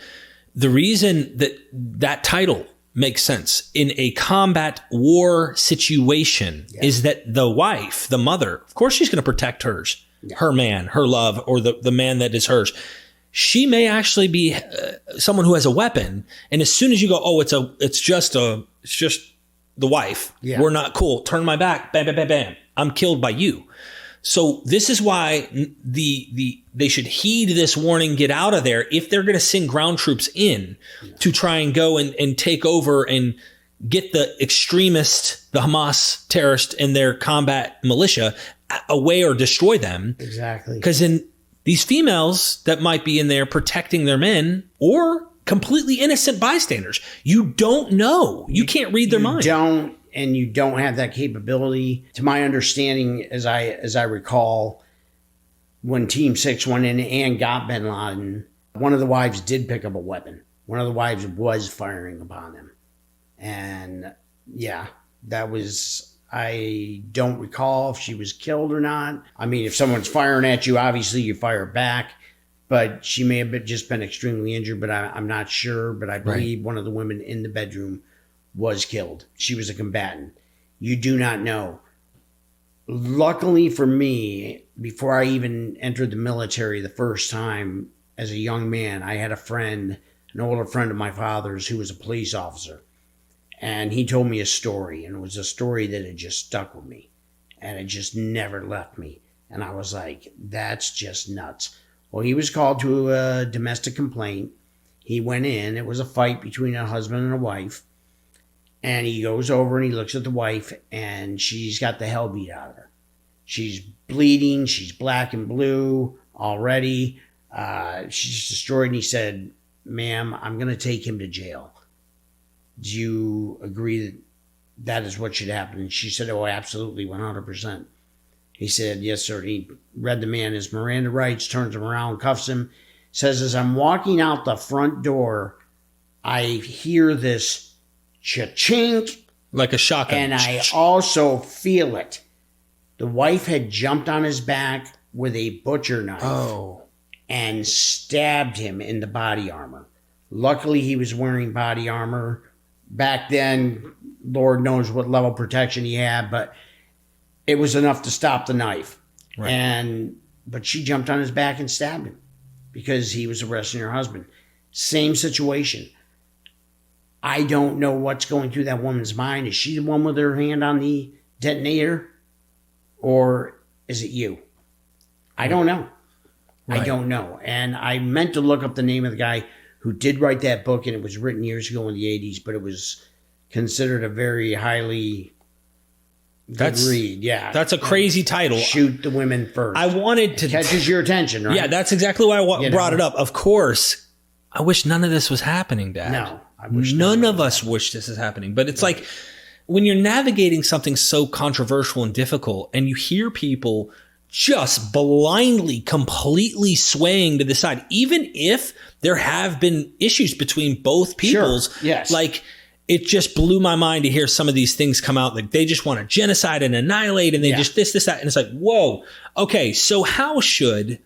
the reason that title makes sense in a combat war situation is that the wife, the mother, of course she's going to protect hers, her man, her love, or the man that is hers. She may actually be someone who has a weapon. And as soon as you go, oh, it's just the wife. Yeah. We're not cool. Turn my back. Bam, bam, bam, bam. I'm killed by you. So this is why they should heed this warning, get out of there if they're going to send ground troops in to try and go and take over and get the extremist, the Hamas terrorist and their combat militia away or destroy them. Exactly. Because in these females that might be in there protecting their men or completely innocent bystanders, you don't know. You can't read their mind. And you don't have that capability. To my understanding, as I recall, when Team 6 went in and got bin Laden, one of the wives did pick up a weapon. One of the wives was firing upon them. And I don't recall if she was killed or not. I mean, if someone's firing at you, obviously you fire back. But she may have just been extremely injured, but I'm not sure. But I believe one of the women in the bedroom was killed. She was a combatant. You do not know. Luckily for me, before I even entered the military the first time as a young man, I had a friend, an older friend of my father's who was a police officer. And he told me a story, and it was a story that had just stuck with me. And it just never left me. And I was like, that's just nuts. Well, he was called to a domestic complaint. He went in. It was a fight between a husband and a wife. And he goes over and he looks at the wife, and she's got the hell beat out of her. She's bleeding. She's black and blue already. She's destroyed. And he said, ma'am, I'm going to take him to jail. Do you agree that is what should happen? And she said, oh, absolutely, 100%. He said, yes, sir. He read the man his Miranda rights, turns him around, cuffs him, says, as I'm walking out the front door, I hear this cha-chink. Like a shotgun. And I also feel it. The wife had jumped on his back with a butcher knife and stabbed him in the body armor. Luckily, he was wearing body armor. Back then, Lord knows what level of protection he had, but it was enough to stop the knife. Right. But she jumped on his back and stabbed him because he was arresting her husband. Same situation. I don't know what's going through that woman's mind. Is she the one with her hand on the detonator? Or is it you? I don't know. Right. I don't know. And I meant to look up the name of the guy who did write that book, and it was written years ago in the 80s, but it was considered a very highly good read. Yeah. That's a crazy title. Shoot the women first. I wanted to... It catches your attention, right? Yeah, that's exactly why I brought it up. Of course, I wish none of this was happening, Dad. No. I wish none of us wish this is happening. But it's like when you're navigating something so controversial and difficult and you hear people just blindly, completely swaying to the side, even if there have been issues between both peoples. Sure. Yes. Like, it just blew my mind to hear some of these things come out. Like, they just want to genocide and annihilate, and they just this, that. And it's like, whoa. Okay, so how should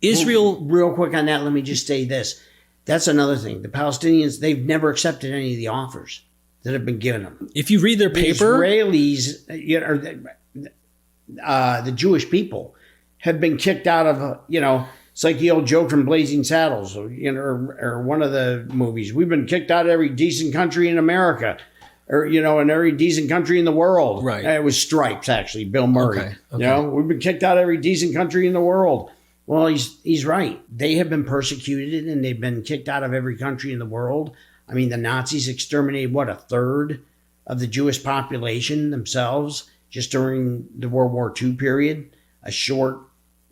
Israel... Well, real quick on that, let me just say this. That's another thing. The Palestinians, they've never accepted any of the offers that have been given them. If you read their paper... Israelis, the Jewish people have been kicked out of, it's like the old joke from Blazing Saddles, or one of the movies. We've been kicked out of every decent country in America, or, in every decent country in the world. Right. It was Stripes, actually, Bill Murray. Okay. We've been kicked out of every decent country in the world. Well, he's right. They have been persecuted, and they've been kicked out of every country in the world. I mean, the Nazis exterminated, a third of the Jewish population themselves just during the World War II period. A short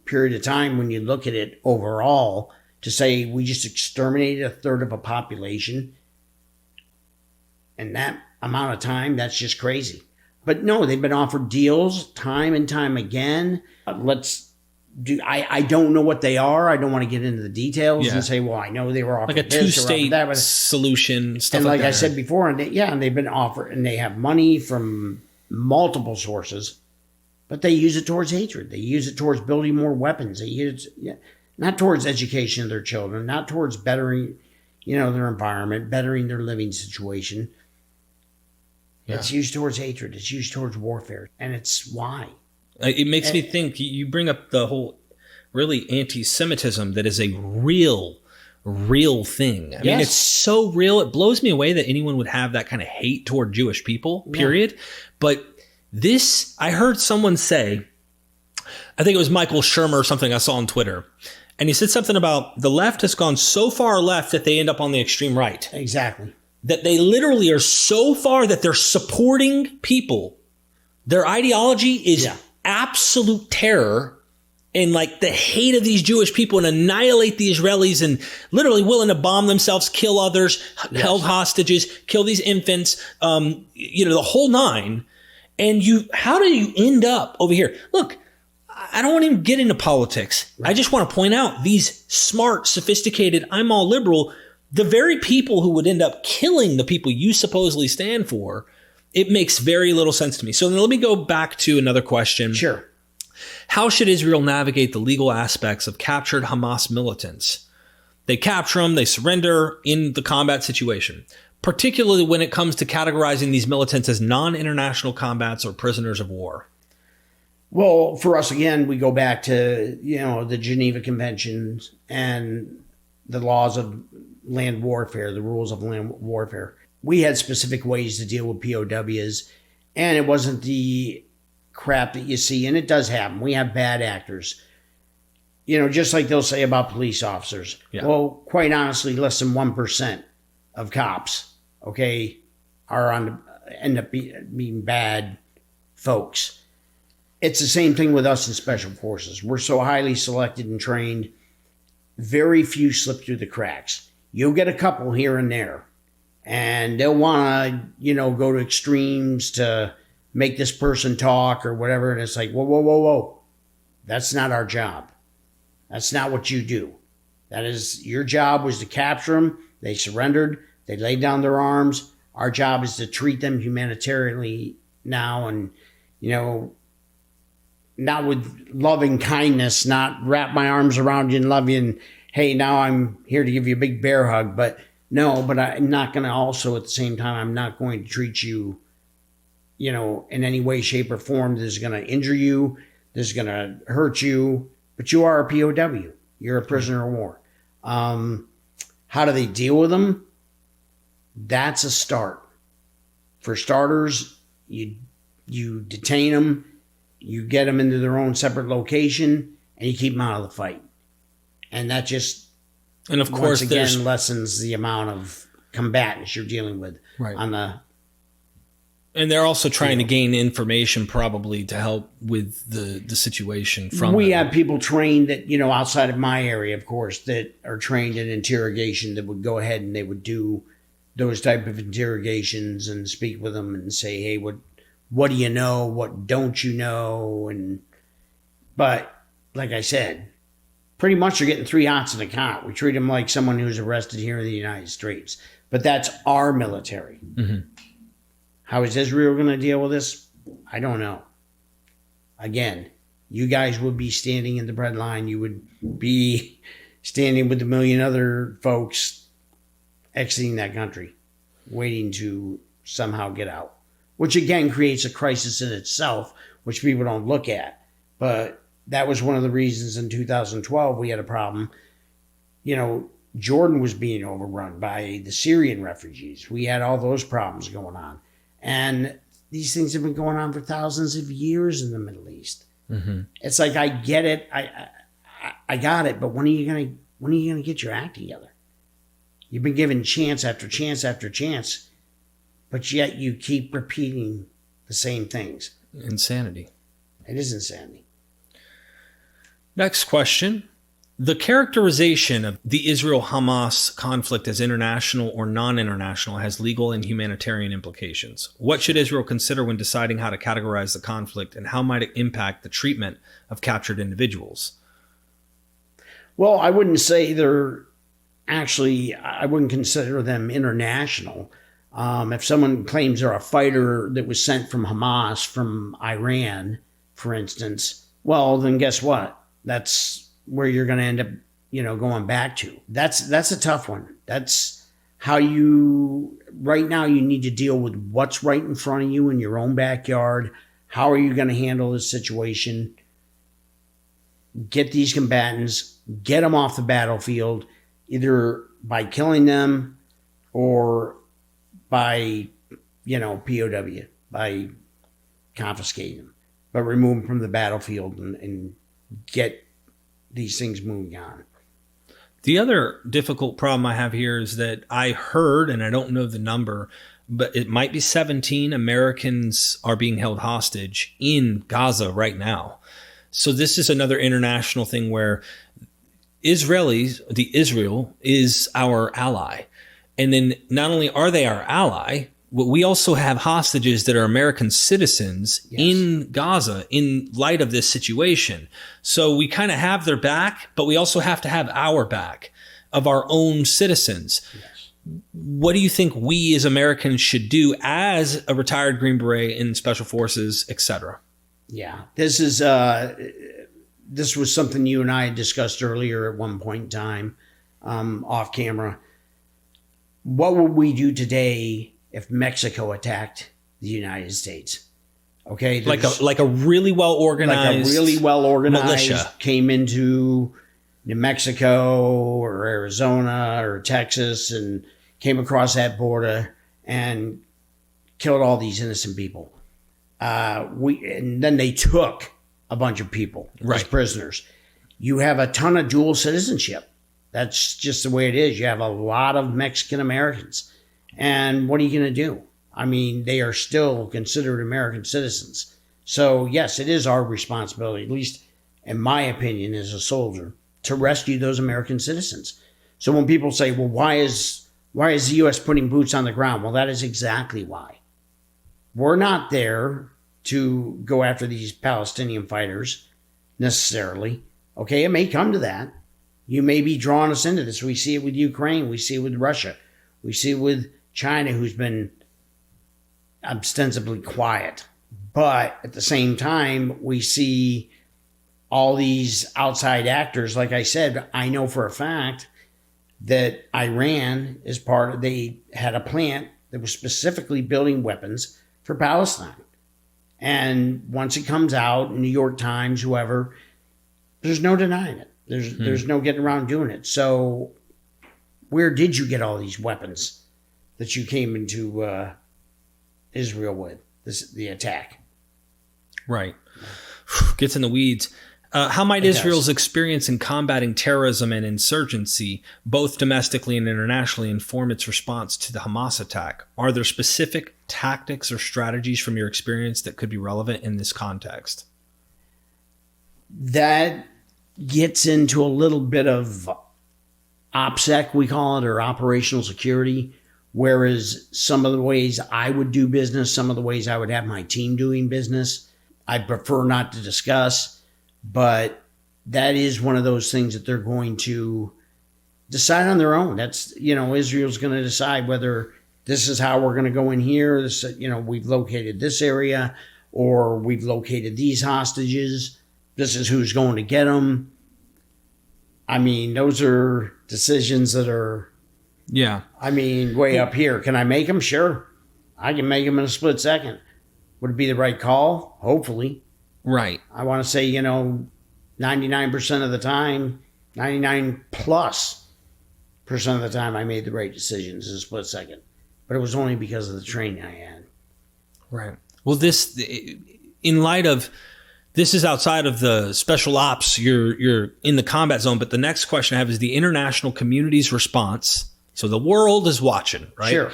period of time when you look at it overall, to say we just exterminated a third of a population. And that amount of time, that's just crazy. But no, they've been offered deals time and time again. I don't know what they are. I don't want to get into the details and say, well, I know they were offered like a two-state solution, stuff and like that. I said before, and they've been offered, and they have money from multiple sources, but they use it towards hatred. They use it towards building more weapons. They use it, not towards education of their children, not towards bettering, their environment, bettering their living situation. Yeah. It's used towards hatred. It's used towards warfare, and it's why. It makes me think, you bring up the whole really anti-Semitism that is a real thing. I mean, it's so real. It blows me away that anyone would have that kind of hate toward Jewish people, period. Yeah. But this, I heard someone say, I think it was Michael Shermer or something I saw on Twitter, and he said something about the left has gone so far left that they end up on the extreme right. Exactly. That they literally are so far that they're supporting people. Their ideology is absolute terror and like the hate of these Jewish people, and annihilate the Israelis, and literally willing to bomb themselves, kill others, held hostages, kill these infants, the whole nine. And how do you end up over here? Look, I don't want to even get into politics. Right. I just want to point out these smart, sophisticated, I'm all liberal, the very people who would end up killing the people you supposedly stand for. It makes very little sense to me. So then let me go back to another question. Sure. How should Israel navigate the legal aspects of captured Hamas militants? They capture them, they surrender in the combat situation, particularly when it comes to categorizing these militants as non-international combats or prisoners of war. Well, for us, again, we go back to, the Geneva Conventions and the laws of land warfare, the rules of land warfare. We had specific ways to deal with POWs, and it wasn't the crap that you see, and it does happen. We have bad actors, just like they'll say about police officers. Yeah. Well, quite honestly, less than 1% of cops, end up being bad folks. It's the same thing with us in special forces. We're so highly selected and trained, very few slip through the cracks. You'll get a couple here and there. And they'll want to, go to extremes to make this person talk or whatever. And it's like, whoa. That's not our job. That's not what you do. That is, your job was to capture them. They surrendered. They laid down their arms. Our job is to treat them humanitarianly now, and, not with loving kindness, not wrap my arms around you and love you and, hey, now I'm here to give you a big bear hug. But no, but I'm not going to also, at the same time, I'm not going to treat you, in any way, shape, or form that is going to injure you, that's going to hurt you. But you are a POW. You're a prisoner of war. How do they deal with them? That's a start. For starters, you detain them, you get them into their own separate location, and you keep them out of the fight. And that just, and of course, once again, lessens the amount of combatants you're dealing with on the. And they're also trying to gain information, probably, to help with the situation. We have people trained that, outside of my area, of course, that are trained in interrogation, that would go ahead and they would do those type of interrogations and speak with them and say, hey, what do you know? What don't you know? But like I said, pretty much they're getting 3 hots in a cot. We treat them like someone who's arrested here in the United States. But that's our military. Mm-hmm. How is Israel going to deal with this? I don't know. Again, you guys would be standing in the bread line. You would be standing with a million other folks exiting that country, waiting to somehow get out, which again creates a crisis in itself, which people don't look at. But that was one of the reasons in 2012 we had a problem. Jordan was being overrun by the Syrian refugees. We had all those problems going on. And these things have been going on for thousands of years in the Middle East. Mm-hmm. It's like, I get it. I got it. But when are you gonna get your act together? You've been given chance after chance after chance, but yet you keep repeating the same things. Insanity. It is insanity. Next question. The characterization of the Israel-Hamas conflict as international or non-international has legal and humanitarian implications. What should Israel consider when deciding how to categorize the conflict, and how might it impact the treatment of captured individuals? Well, I wouldn't say I wouldn't consider them international. If someone claims they're a fighter that was sent from Hamas, from Iran, for instance, well, then guess what? That's where you're going to end up, going back to. That's a tough one. That's how right now you need to deal with what's right in front of you in your own backyard. How are you going to handle this situation? Get these combatants, get them off the battlefield, either by killing them or by, POW, by confiscating them, but remove them from the battlefield and get these things moving on. The other difficult problem I have here is that I heard, and I don't know the number, but it might be 17 Americans are being held hostage in Gaza right now. So this is another international thing where Israel is our ally. And then not only are they our ally, but we also have hostages that are American citizens in Gaza in light of this situation. So we kind of have their back, but we also have to have our back of our own citizens. Yes. What do you think we as Americans should do as a retired Green Beret in Special Forces, etc.? Yeah, this was something you and I had discussed earlier at one point in time, off camera. What would we do today if Mexico attacked the United States? Okay, like a really well organized militia came into New Mexico or Arizona or Texas and came across that border and killed all these innocent people. And then they took a bunch of people as prisoners. You have a ton of dual citizenship. That's just the way it is. You have a lot of Mexican Americans. And what are you going to do? I mean, they are still considered American citizens. So, yes, it is our responsibility, at least in my opinion as a soldier, to rescue those American citizens. So when people say, well, why is the U.S. putting boots on the ground? Well, that is exactly why. We're not there to go after these Palestinian fighters. necessarily. Okay, it may come to that. You may be drawing us into this. We see it with Ukraine. We see it with Russia. We see it with China, who's been ostensibly quiet. But at the same time, we see all these outside actors. Like I said, I know for a fact that Iran is they had a plant that was specifically building weapons for Palestine. And once it comes out, New York Times, whoever, there's no denying it. There's no getting around doing it. So where did you get all these weapons that you came into Israel with, the attack? Right. Gets in the weeds. How might Israel's experience in combating terrorism and insurgency, both domestically and internationally, inform its response to the Hamas attack? Are there specific tactics or strategies from your experience that could be relevant in this context? That gets into a little bit of OPSEC, we call it, or operational security, whereas some of the ways I would do business, some of the ways I would have my team doing business, I prefer not to discuss. But that is one of those things that they're going to decide on their own. That's, Israel's going to decide whether this is how we're going to go in here. This, we've located this area, or we've located these hostages. This is who's going to get them. I mean, those are decisions that are, way up here. Can I make them? Sure. I can make them in a split second. Would it be the right call? Hopefully. Right. I want to say, 99% of the time, 99 plus % of the time, I made the right decisions in a split second. But it was only because of the training I had. Right. Well, in light of, this is outside of the special ops, you're in the combat zone. But the next question I have is the international community's response. So the world is watching, right? Sure.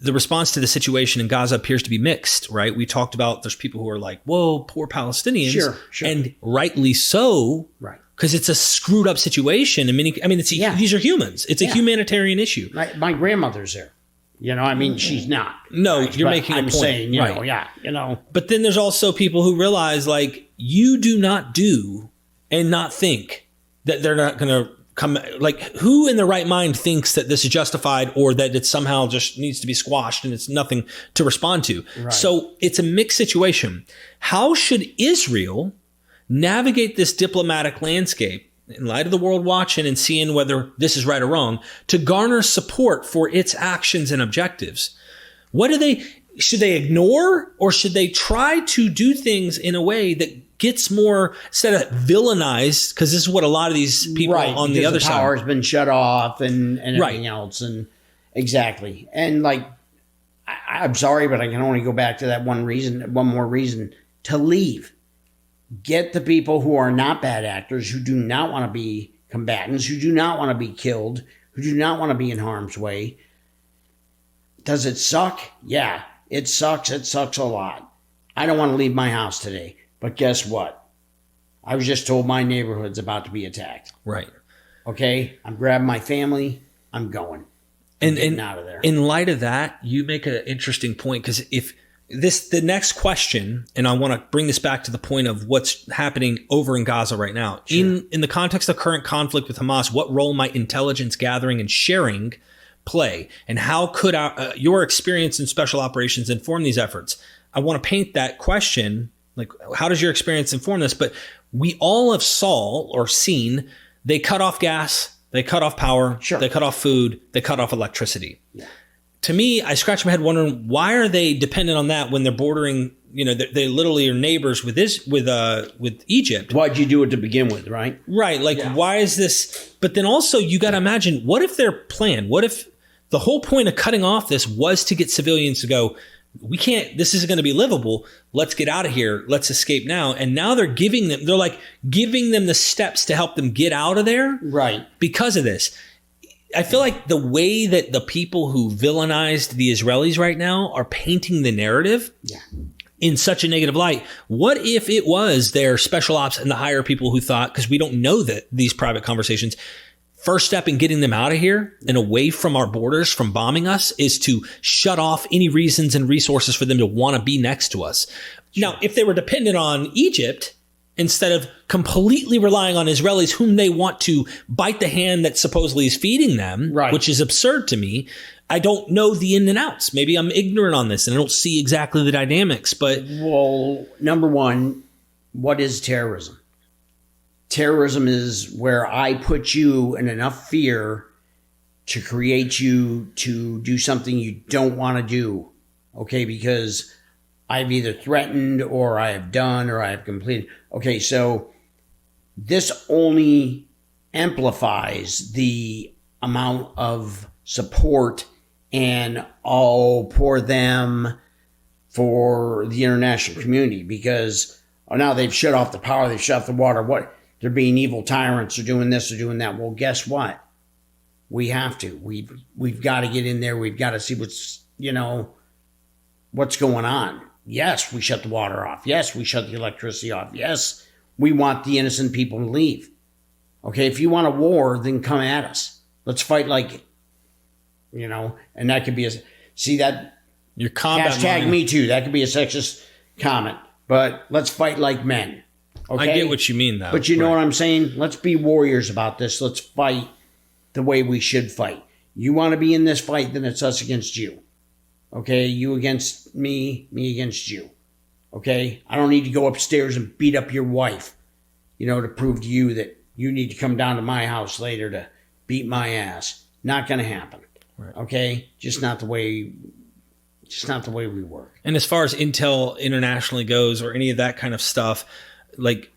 The response to the situation in Gaza appears to be mixed, right? We talked about there's people who are like, whoa, poor Palestinians. Sure. And rightly so. Right. Because it's a screwed up situation. These are humans. It's a humanitarian issue. My grandmother's there. She's not. No, you're making a point. I'm saying, But then there's also people who realize, like, you do not do and not think that they're not going to come. Like, who in their right mind thinks that this is justified, or that it somehow just needs to be squashed and it's nothing to respond to? Right. So it's a mixed situation. How should Israel navigate this diplomatic landscape in light of the world watching and seeing whether this is right or wrong, to garner support for its actions and objectives? Should they ignore, or should they try to do things in a way that gets more, instead of villainized, because this is what a lot of these people on the other side. Power has been shut off and everything else. And exactly. And I'm sorry, but I can only go back to that one more reason to leave. Get the people who are not bad actors, who do not want to be combatants, who do not want to be killed, who do not want to be in harm's way. Does it suck? Yeah, it sucks. It sucks a lot. I don't want to leave my house today. But guess what? I was just told my neighborhood's about to be attacked. Right. Okay? I'm grabbing my family. I'm going. I'm getting out of there. In light of that, you make an interesting point, because the next question, and I want to bring this back to the point of what's happening over in Gaza right now. Sure. In the context of current conflict with Hamas, what role might intelligence gathering and sharing play? And how could your experience in special operations inform these efforts? I want to paint that question, like, how does your experience inform this? But we all have seen, they cut off gas, they cut off power, sure, they cut off food, they cut off electricity. Yeah. To me, I scratch my head wondering, why are they dependent on that when they're bordering, they literally are neighbors with Egypt. Why'd you do it to begin with, right? Right. Why is this? But then also, you got to imagine, what if their plan, what if the whole point of cutting off this was to get civilians to go, this isn't going to be livable. Let's get out of here. Let's escape now. And now they're giving them the steps to help them get out of there. Right. Because of this. I feel like the way that the people who villainized the Israelis right now are painting the narrative in such a negative light. What if it was their special ops and the higher people who thought, because we don't know that these private conversations, first step in getting them out of here and away from our borders, from bombing us, is to shut off any reasons and resources for them to want to be next to us. Sure. Now, if they were dependent on Egypt, instead of completely relying on Israelis whom they want to bite the hand that supposedly is feeding them, right, which is absurd to me. I don't know the in and outs. Maybe I'm ignorant on this and I don't see exactly the dynamics. But well, number one, what is terrorism? Terrorism is where I put you in enough fear to create you to do something you don't want to do, okay? Because I've either threatened or I have done or I have completed. Okay, so this only amplifies the amount of support and all for them for the international community because now they've shut off the power, they've shut off the water. What? They're being evil tyrants, they're doing this, they're doing that. Well, guess what? We have to. We've got to get in there. We've got to see what's going on. Yes, we shut the water off. Yes, we shut the electricity off. Yes, we want the innocent people to leave. Okay, if you want a war, then come at us. Let's fight like, and that could be see that your combat hashtag line. me too. That could be a sexist comment, but let's fight like men. Okay? I get what you mean though. But you know what I'm saying? Let's be warriors about this. Let's fight the way we should fight. You want to be in this fight, then it's us against you. Okay? You against me, me against you. Okay? I don't need to go upstairs and beat up your wife, to prove to you that you need to come down to my house later to beat my ass. Not going to happen. Right. Okay? Just not the way we work. And as far as intel internationally goes or any of that kind of stuff, like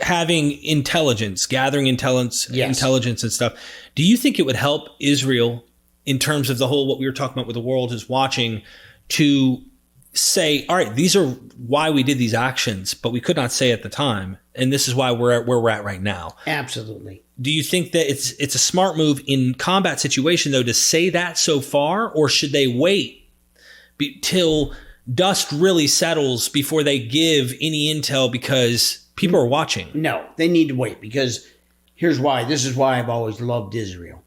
having intelligence, gathering intelligence, Yes. intelligence and stuff. Do you think it would help Israel in terms of the whole, what we were talking about with the world is watching, to say, all right, these are why we did these actions, but we could not say at the time. And this is why we're at where we're at right now. Absolutely. Do you think that it's a smart move in combat situation though, to say that so far, or should they wait till dust really settles before they give any intel because people are watching? No, they need to wait because here's why. This is why I've always loved Israel.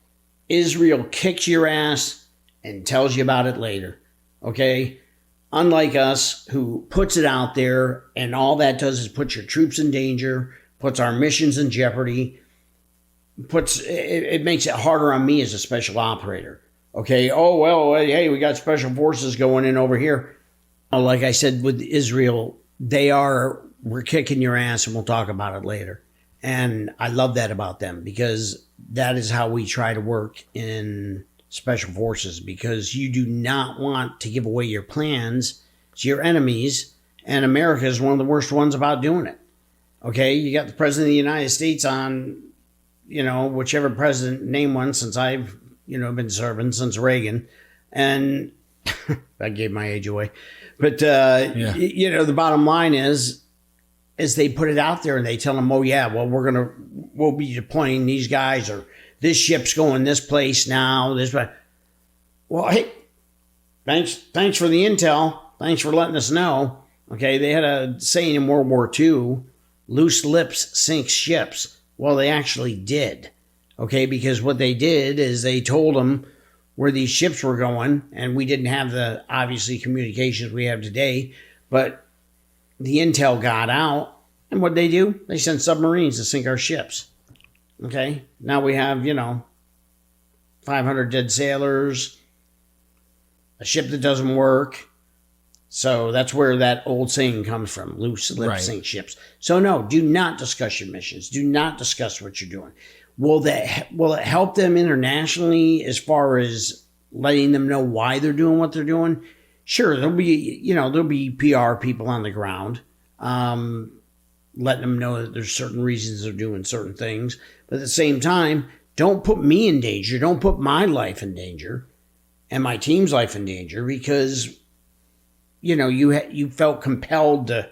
Israel kicks your ass and tells you about it later. Okay? Unlike us, who puts it out there and all that does is put your troops in danger, puts our missions in jeopardy, it makes it harder on me as a special operator. Okay? Oh, well, hey, we got special forces going in over here. Like I said with Israel, we're kicking your ass and we'll talk about it later. And I love that about them because that is how we try to work in special forces, because you do not want to give away your plans to your enemies. And America is one of the worst ones about doing it. Okay. You got the president of the United States on, whichever president, name one, since I've, been serving since Reagan. And I gave my age away. But, the bottom line is they put it out there and they tell them, oh, yeah, well, we'll be deploying these guys, or this ship's going this place now. Well, hey, thanks for the intel. Thanks for letting us know. Okay, they had a saying in World War II, loose lips sink ships. Well, they actually did. Okay, because what they did is they told them where these ships were going, and we didn't have the, obviously, communications we have today, but the intel got out, and what they do? They sent submarines to sink our ships. Okay, now we have, 500 dead sailors, a ship that doesn't work. So that's where that old saying comes from, loose lips sink ships. So no, do not discuss your missions. Do not discuss what you're doing. Will it help them internationally as far as letting them know why they're doing what they're doing? Sure, there'll be PR people on the ground, letting them know that there's certain reasons they're doing certain things. But at the same time, don't put me in danger. Don't put my life in danger and my team's life in danger because, you felt compelled to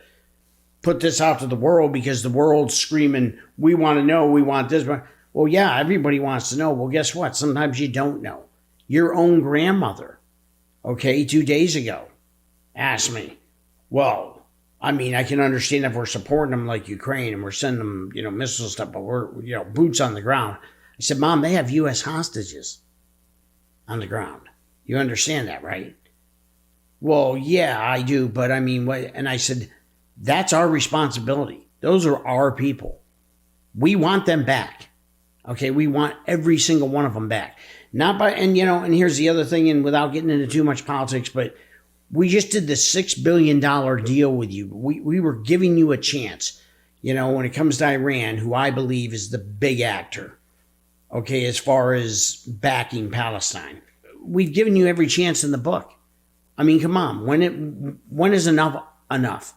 put this out to the world because the world's screaming, we want to know, we want this. Well, yeah, everybody wants to know. Well, guess what? Sometimes you don't know. Your own grandmother, 2 days ago, asked me, well, I mean, I can understand if we're supporting them like Ukraine and we're sending them, missile stuff, but we're, boots on the ground. I said, Mom, they have U.S. hostages on the ground. You understand that, right? Well, yeah, I do. But I mean, what? And I said, that's our responsibility. Those are our people. We want them back. Okay, we want every single one of them back. Not by, and here's the other thing, and without getting into too much politics, but we just did the $6 billion deal with you. We were giving you a chance, when it comes to Iran, who I believe is the big actor, okay, as far as backing Palestine. We've given you every chance in the book. I mean, come on, when is enough enough?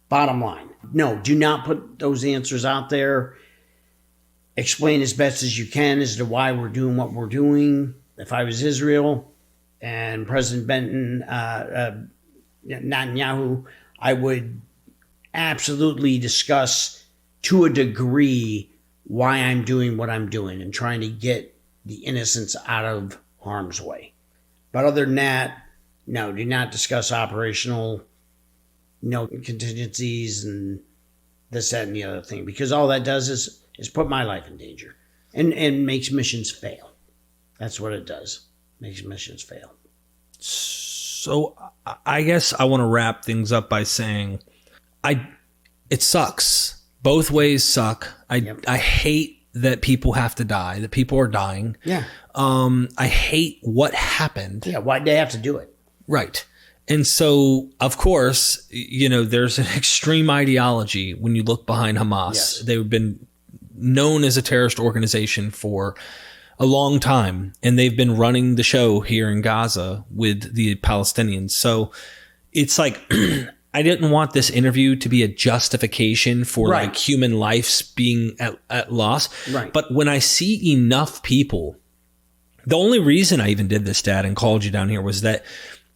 Bottom line. No, do not put those answers out there. Explain as best as you can as to why we're doing what we're doing. If I was Israel and President Netanyahu, I would absolutely discuss to a degree why I'm doing what I'm doing and trying to get the innocents out of harm's way. But other than that, no, do not discuss operational contingencies and this, that, and the other thing, because all that does is put my life in danger and makes missions fail. That's what it does. Makes missions fail. So I guess I want to wrap things up by saying it sucks. Both ways suck. I hate that people have to die, that people are dying. Yeah. I hate what happened. Yeah, why'd they have to do it? Right. And so, of course, there's an extreme ideology when you look behind Hamas. Yes. They've been known as a terrorist organization for a long time, and they've been running the show here in Gaza with the Palestinians. So it's like, I didn't want this interview to be a justification for like human lives being at loss. Right. But when I see enough people, the only reason I even did this, Dad, and called you down here was that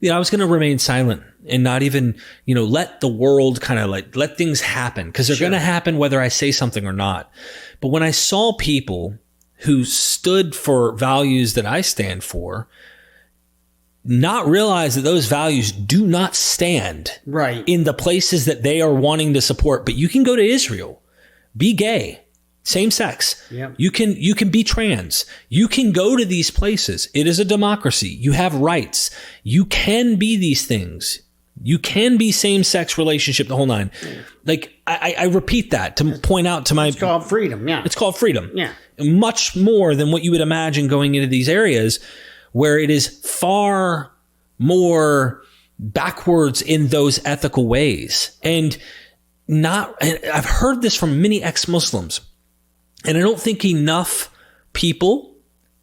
I was going to remain silent and not even, let the world kind of like let things happen, because they're going to happen whether I say something or not. But when I saw people who stood for values that I stand for, not realize that those values do not stand in the places that they are wanting to support. But you can go to Israel, be gay, same sex. Yep. You can be trans. You can go to these places. It is a democracy. You have rights. You can be these things. You can be same sex relationship, the whole nine. Like I repeat that to point out to my. It's called freedom. Yeah. It's called freedom. Yeah. Much more than what you would imagine going into these areas where it is far more backwards in those ethical ways. And I've heard this from many ex-Muslims. And I don't think enough people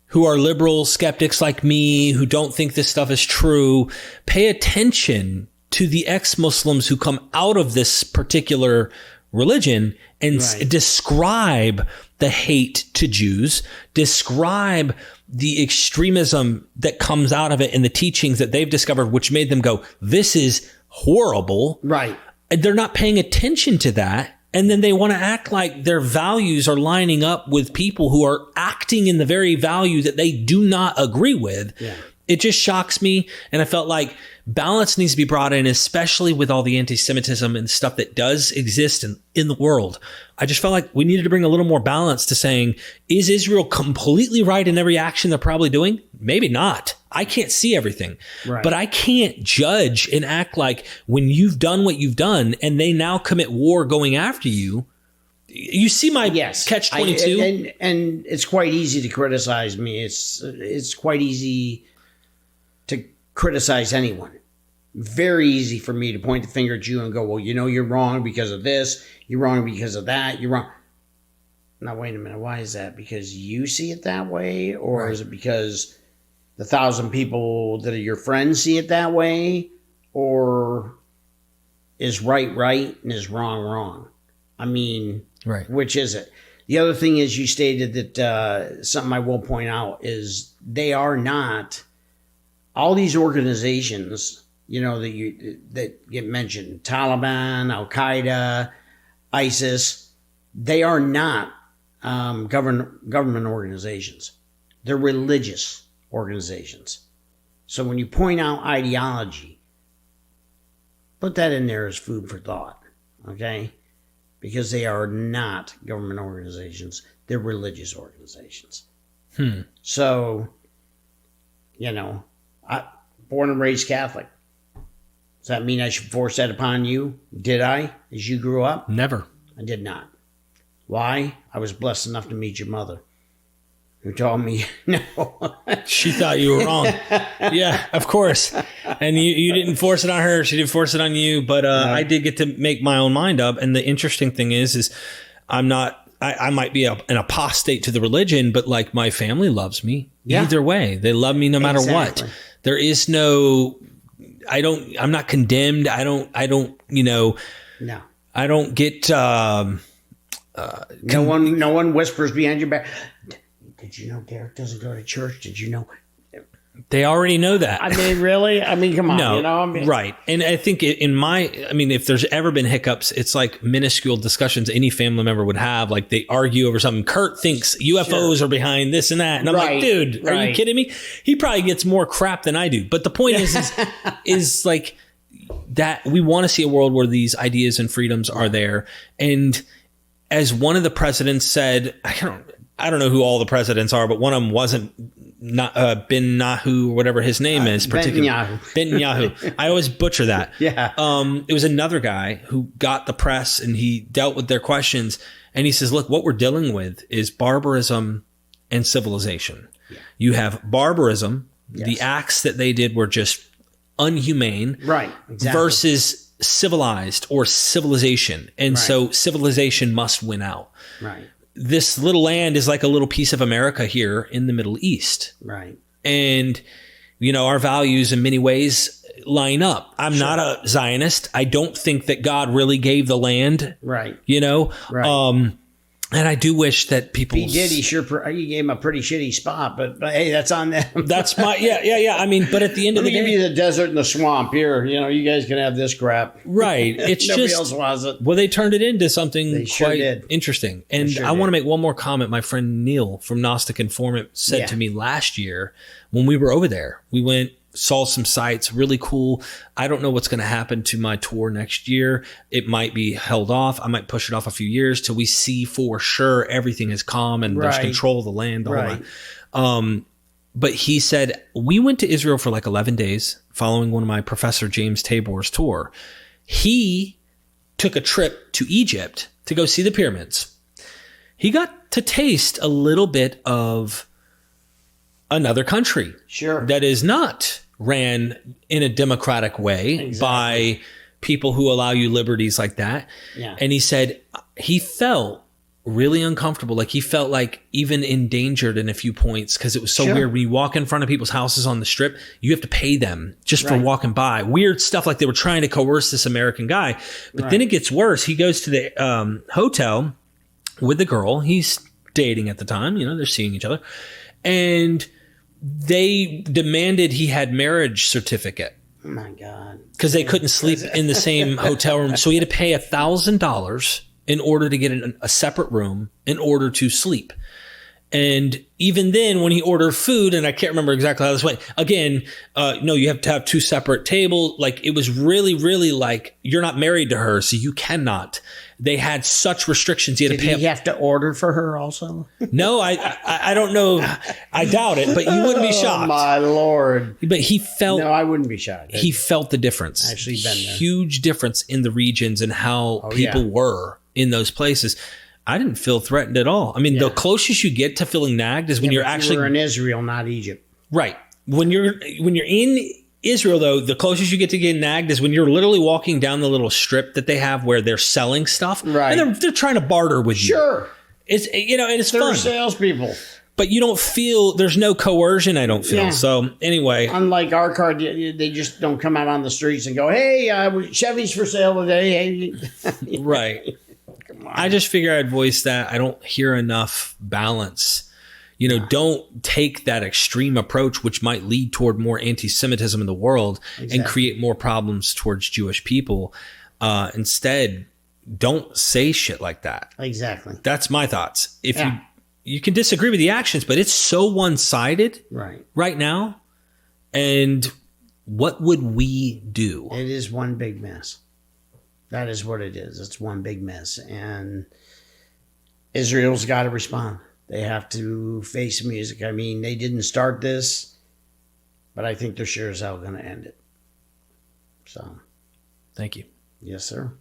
who are liberal skeptics like me, who don't think this stuff is true, pay attention to the ex-Muslims who come out of this particular religion and describe the hate to Jews, describe the extremism that comes out of it and the teachings that they've discovered, which made them go, this is horrible. Right. And they're not paying attention to that. And then they want to act like their values are lining up with people who are acting in the very value that they do not agree with. Yeah. It just shocks me. And I felt like balance needs to be brought in, especially with all the anti-Semitism and stuff that does exist in the world. I just felt like we needed to bring a little more balance to saying, is Israel completely right in every action they're probably doing? Maybe not. I can't see everything, but I can't judge and act like when you've done what you've done and they now commit war going after you. You see my catch-22? And it's quite easy to criticize me. It's quite easy to criticize anyone. Very easy for me to point the finger at you and go, well, you're wrong because of this. You're wrong because of that. You're wrong. Now, wait a minute. Why is that? Because you see it that way? Or is it because the 1,000 people that are your friends see it that way? Or is right and is wrong? I mean, which is it? The other thing is you stated that something I will point out is they are not, all these organizations, that get mentioned, Taliban, Al-Qaeda, ISIS, they are not government organizations. They're religious organizations. So when you point out ideology, put that in there as food for thought, okay? Because they are not government organizations. They're religious organizations. So, born and raised Catholic. Does that mean I should force that upon you? Did I, as you grew up? Never. I did not. Why? I was blessed enough to meet your mother, who told me no. She thought you were wrong. Yeah, of course. And you didn't force it on her. She didn't force it on you. But I did get to make my own mind up. And the interesting thing is I'm not. I might be an apostate to the religion, but like my family loves me either way. They love me no matter what. There is no. I'm not condemned. I don't. No. I don't get. No one whispers behind your back. Did you know Derek doesn't go to church? Did you know? They already know that. I mean, really? I mean, come on. No, right. And I think if there's ever been hiccups, it's like minuscule discussions any family member would have. Like they argue over something. Kurt thinks UFOs are behind this and that. And I'm like, dude, are you kidding me? He probably gets more crap than I do. But the point is like that we want to see a world where these ideas and freedoms are there. And as one of the presidents said, I don't know who all the presidents are, but one of them wasn't Ben Nahu or whatever his name is. Netanyahu. I always butcher that. Yeah. It was another guy who got the press and he dealt with their questions. And he says, look, what we're dealing with is barbarism and civilization. Yeah. You have barbarism. Yes. The acts that they did were just unhumane. Right. Exactly. Versus civilized or civilization. And so civilization must win out. Right. This little land is like a little piece of America here in the Middle East. Right. And, our values in many ways line up. I'm not a Zionist. I don't think that God really gave the land. Right. Right. And I do wish that people. He did. He gave him a pretty shitty spot, but hey, that's on them. That's my yeah. I mean, but at the end of the day, give you the desert and the swamp here. You guys can have this crap. Right. It's nobody just else wants it. Well, they turned it into something quite did. Interesting. And I want to make one more comment. My friend Neil from Gnostic Informant said to me last year when we were over there. We went. Saw some sites, really cool. I don't know what's going to happen to my tour next year. It might be held off. I might push it off a few years till we see for sure everything is calm and there's control of the land. The whole lot. But he said, we went to Israel for like 11 days following one of my Professor James Tabor's tour. He took a trip to Egypt to go see the pyramids. He got to taste a little bit of another country that is not ran in a democratic way by people who allow you liberties like that. Yeah. And he said he felt really uncomfortable. Like he felt like even endangered in a few points because it was so weird. When you walk in front of people's houses on the strip, you have to pay them just for walking by. Weird stuff like they were trying to coerce this American guy. But then it gets worse. He goes to the hotel with the girl. He's dating at the time. They're seeing each other. And they demanded he had marriage certificate. Oh my God. Because they couldn't sleep in the same hotel room. So he had to pay $1,000 in order to get a separate room in order to sleep. And even then, when he ordered food, and I can't remember exactly how this went, again, no, you have to have two separate tables. Like it was really, really like you're not married to her, so you cannot. They had such restrictions. Did he have to order for her also? No, I don't know. I doubt it, but you wouldn't be shocked. Oh, my Lord. But he felt... No, I wouldn't be shocked. He felt the difference. Actually been there. Huge difference in the regions and how people were in those places. I didn't feel threatened at all. I mean, the closest you get to feeling nagged is when you're actually... You were in Israel, not Egypt. Right. When you're in Israel, though, the closest you get to getting nagged is when you're literally walking down the little strip that they have where they're selling stuff. Right. And they're trying to barter with you. Sure. It's, and it's fun. They're salespeople. But you don't feel... There's no coercion, I don't feel. Yeah. So, anyway... Unlike our car, they just don't come out on the streets and go, hey, Chevy's for sale today. Hey. Right. I just figure I'd voice that. I don't hear enough balance. Don't take that extreme approach, which might lead toward more anti-Semitism in the world and create more problems towards Jewish people. Instead, don't say shit like that. Exactly. That's my thoughts. If you can disagree with the actions, but it's so one-sided right now. And what would we do? It is one big mess. That is what it is. It's one big mess. And Israel's got to respond. They have to face music. I mean, they didn't start this, but I think they're sure as hell going to end it. So. Thank you. Yes, sir.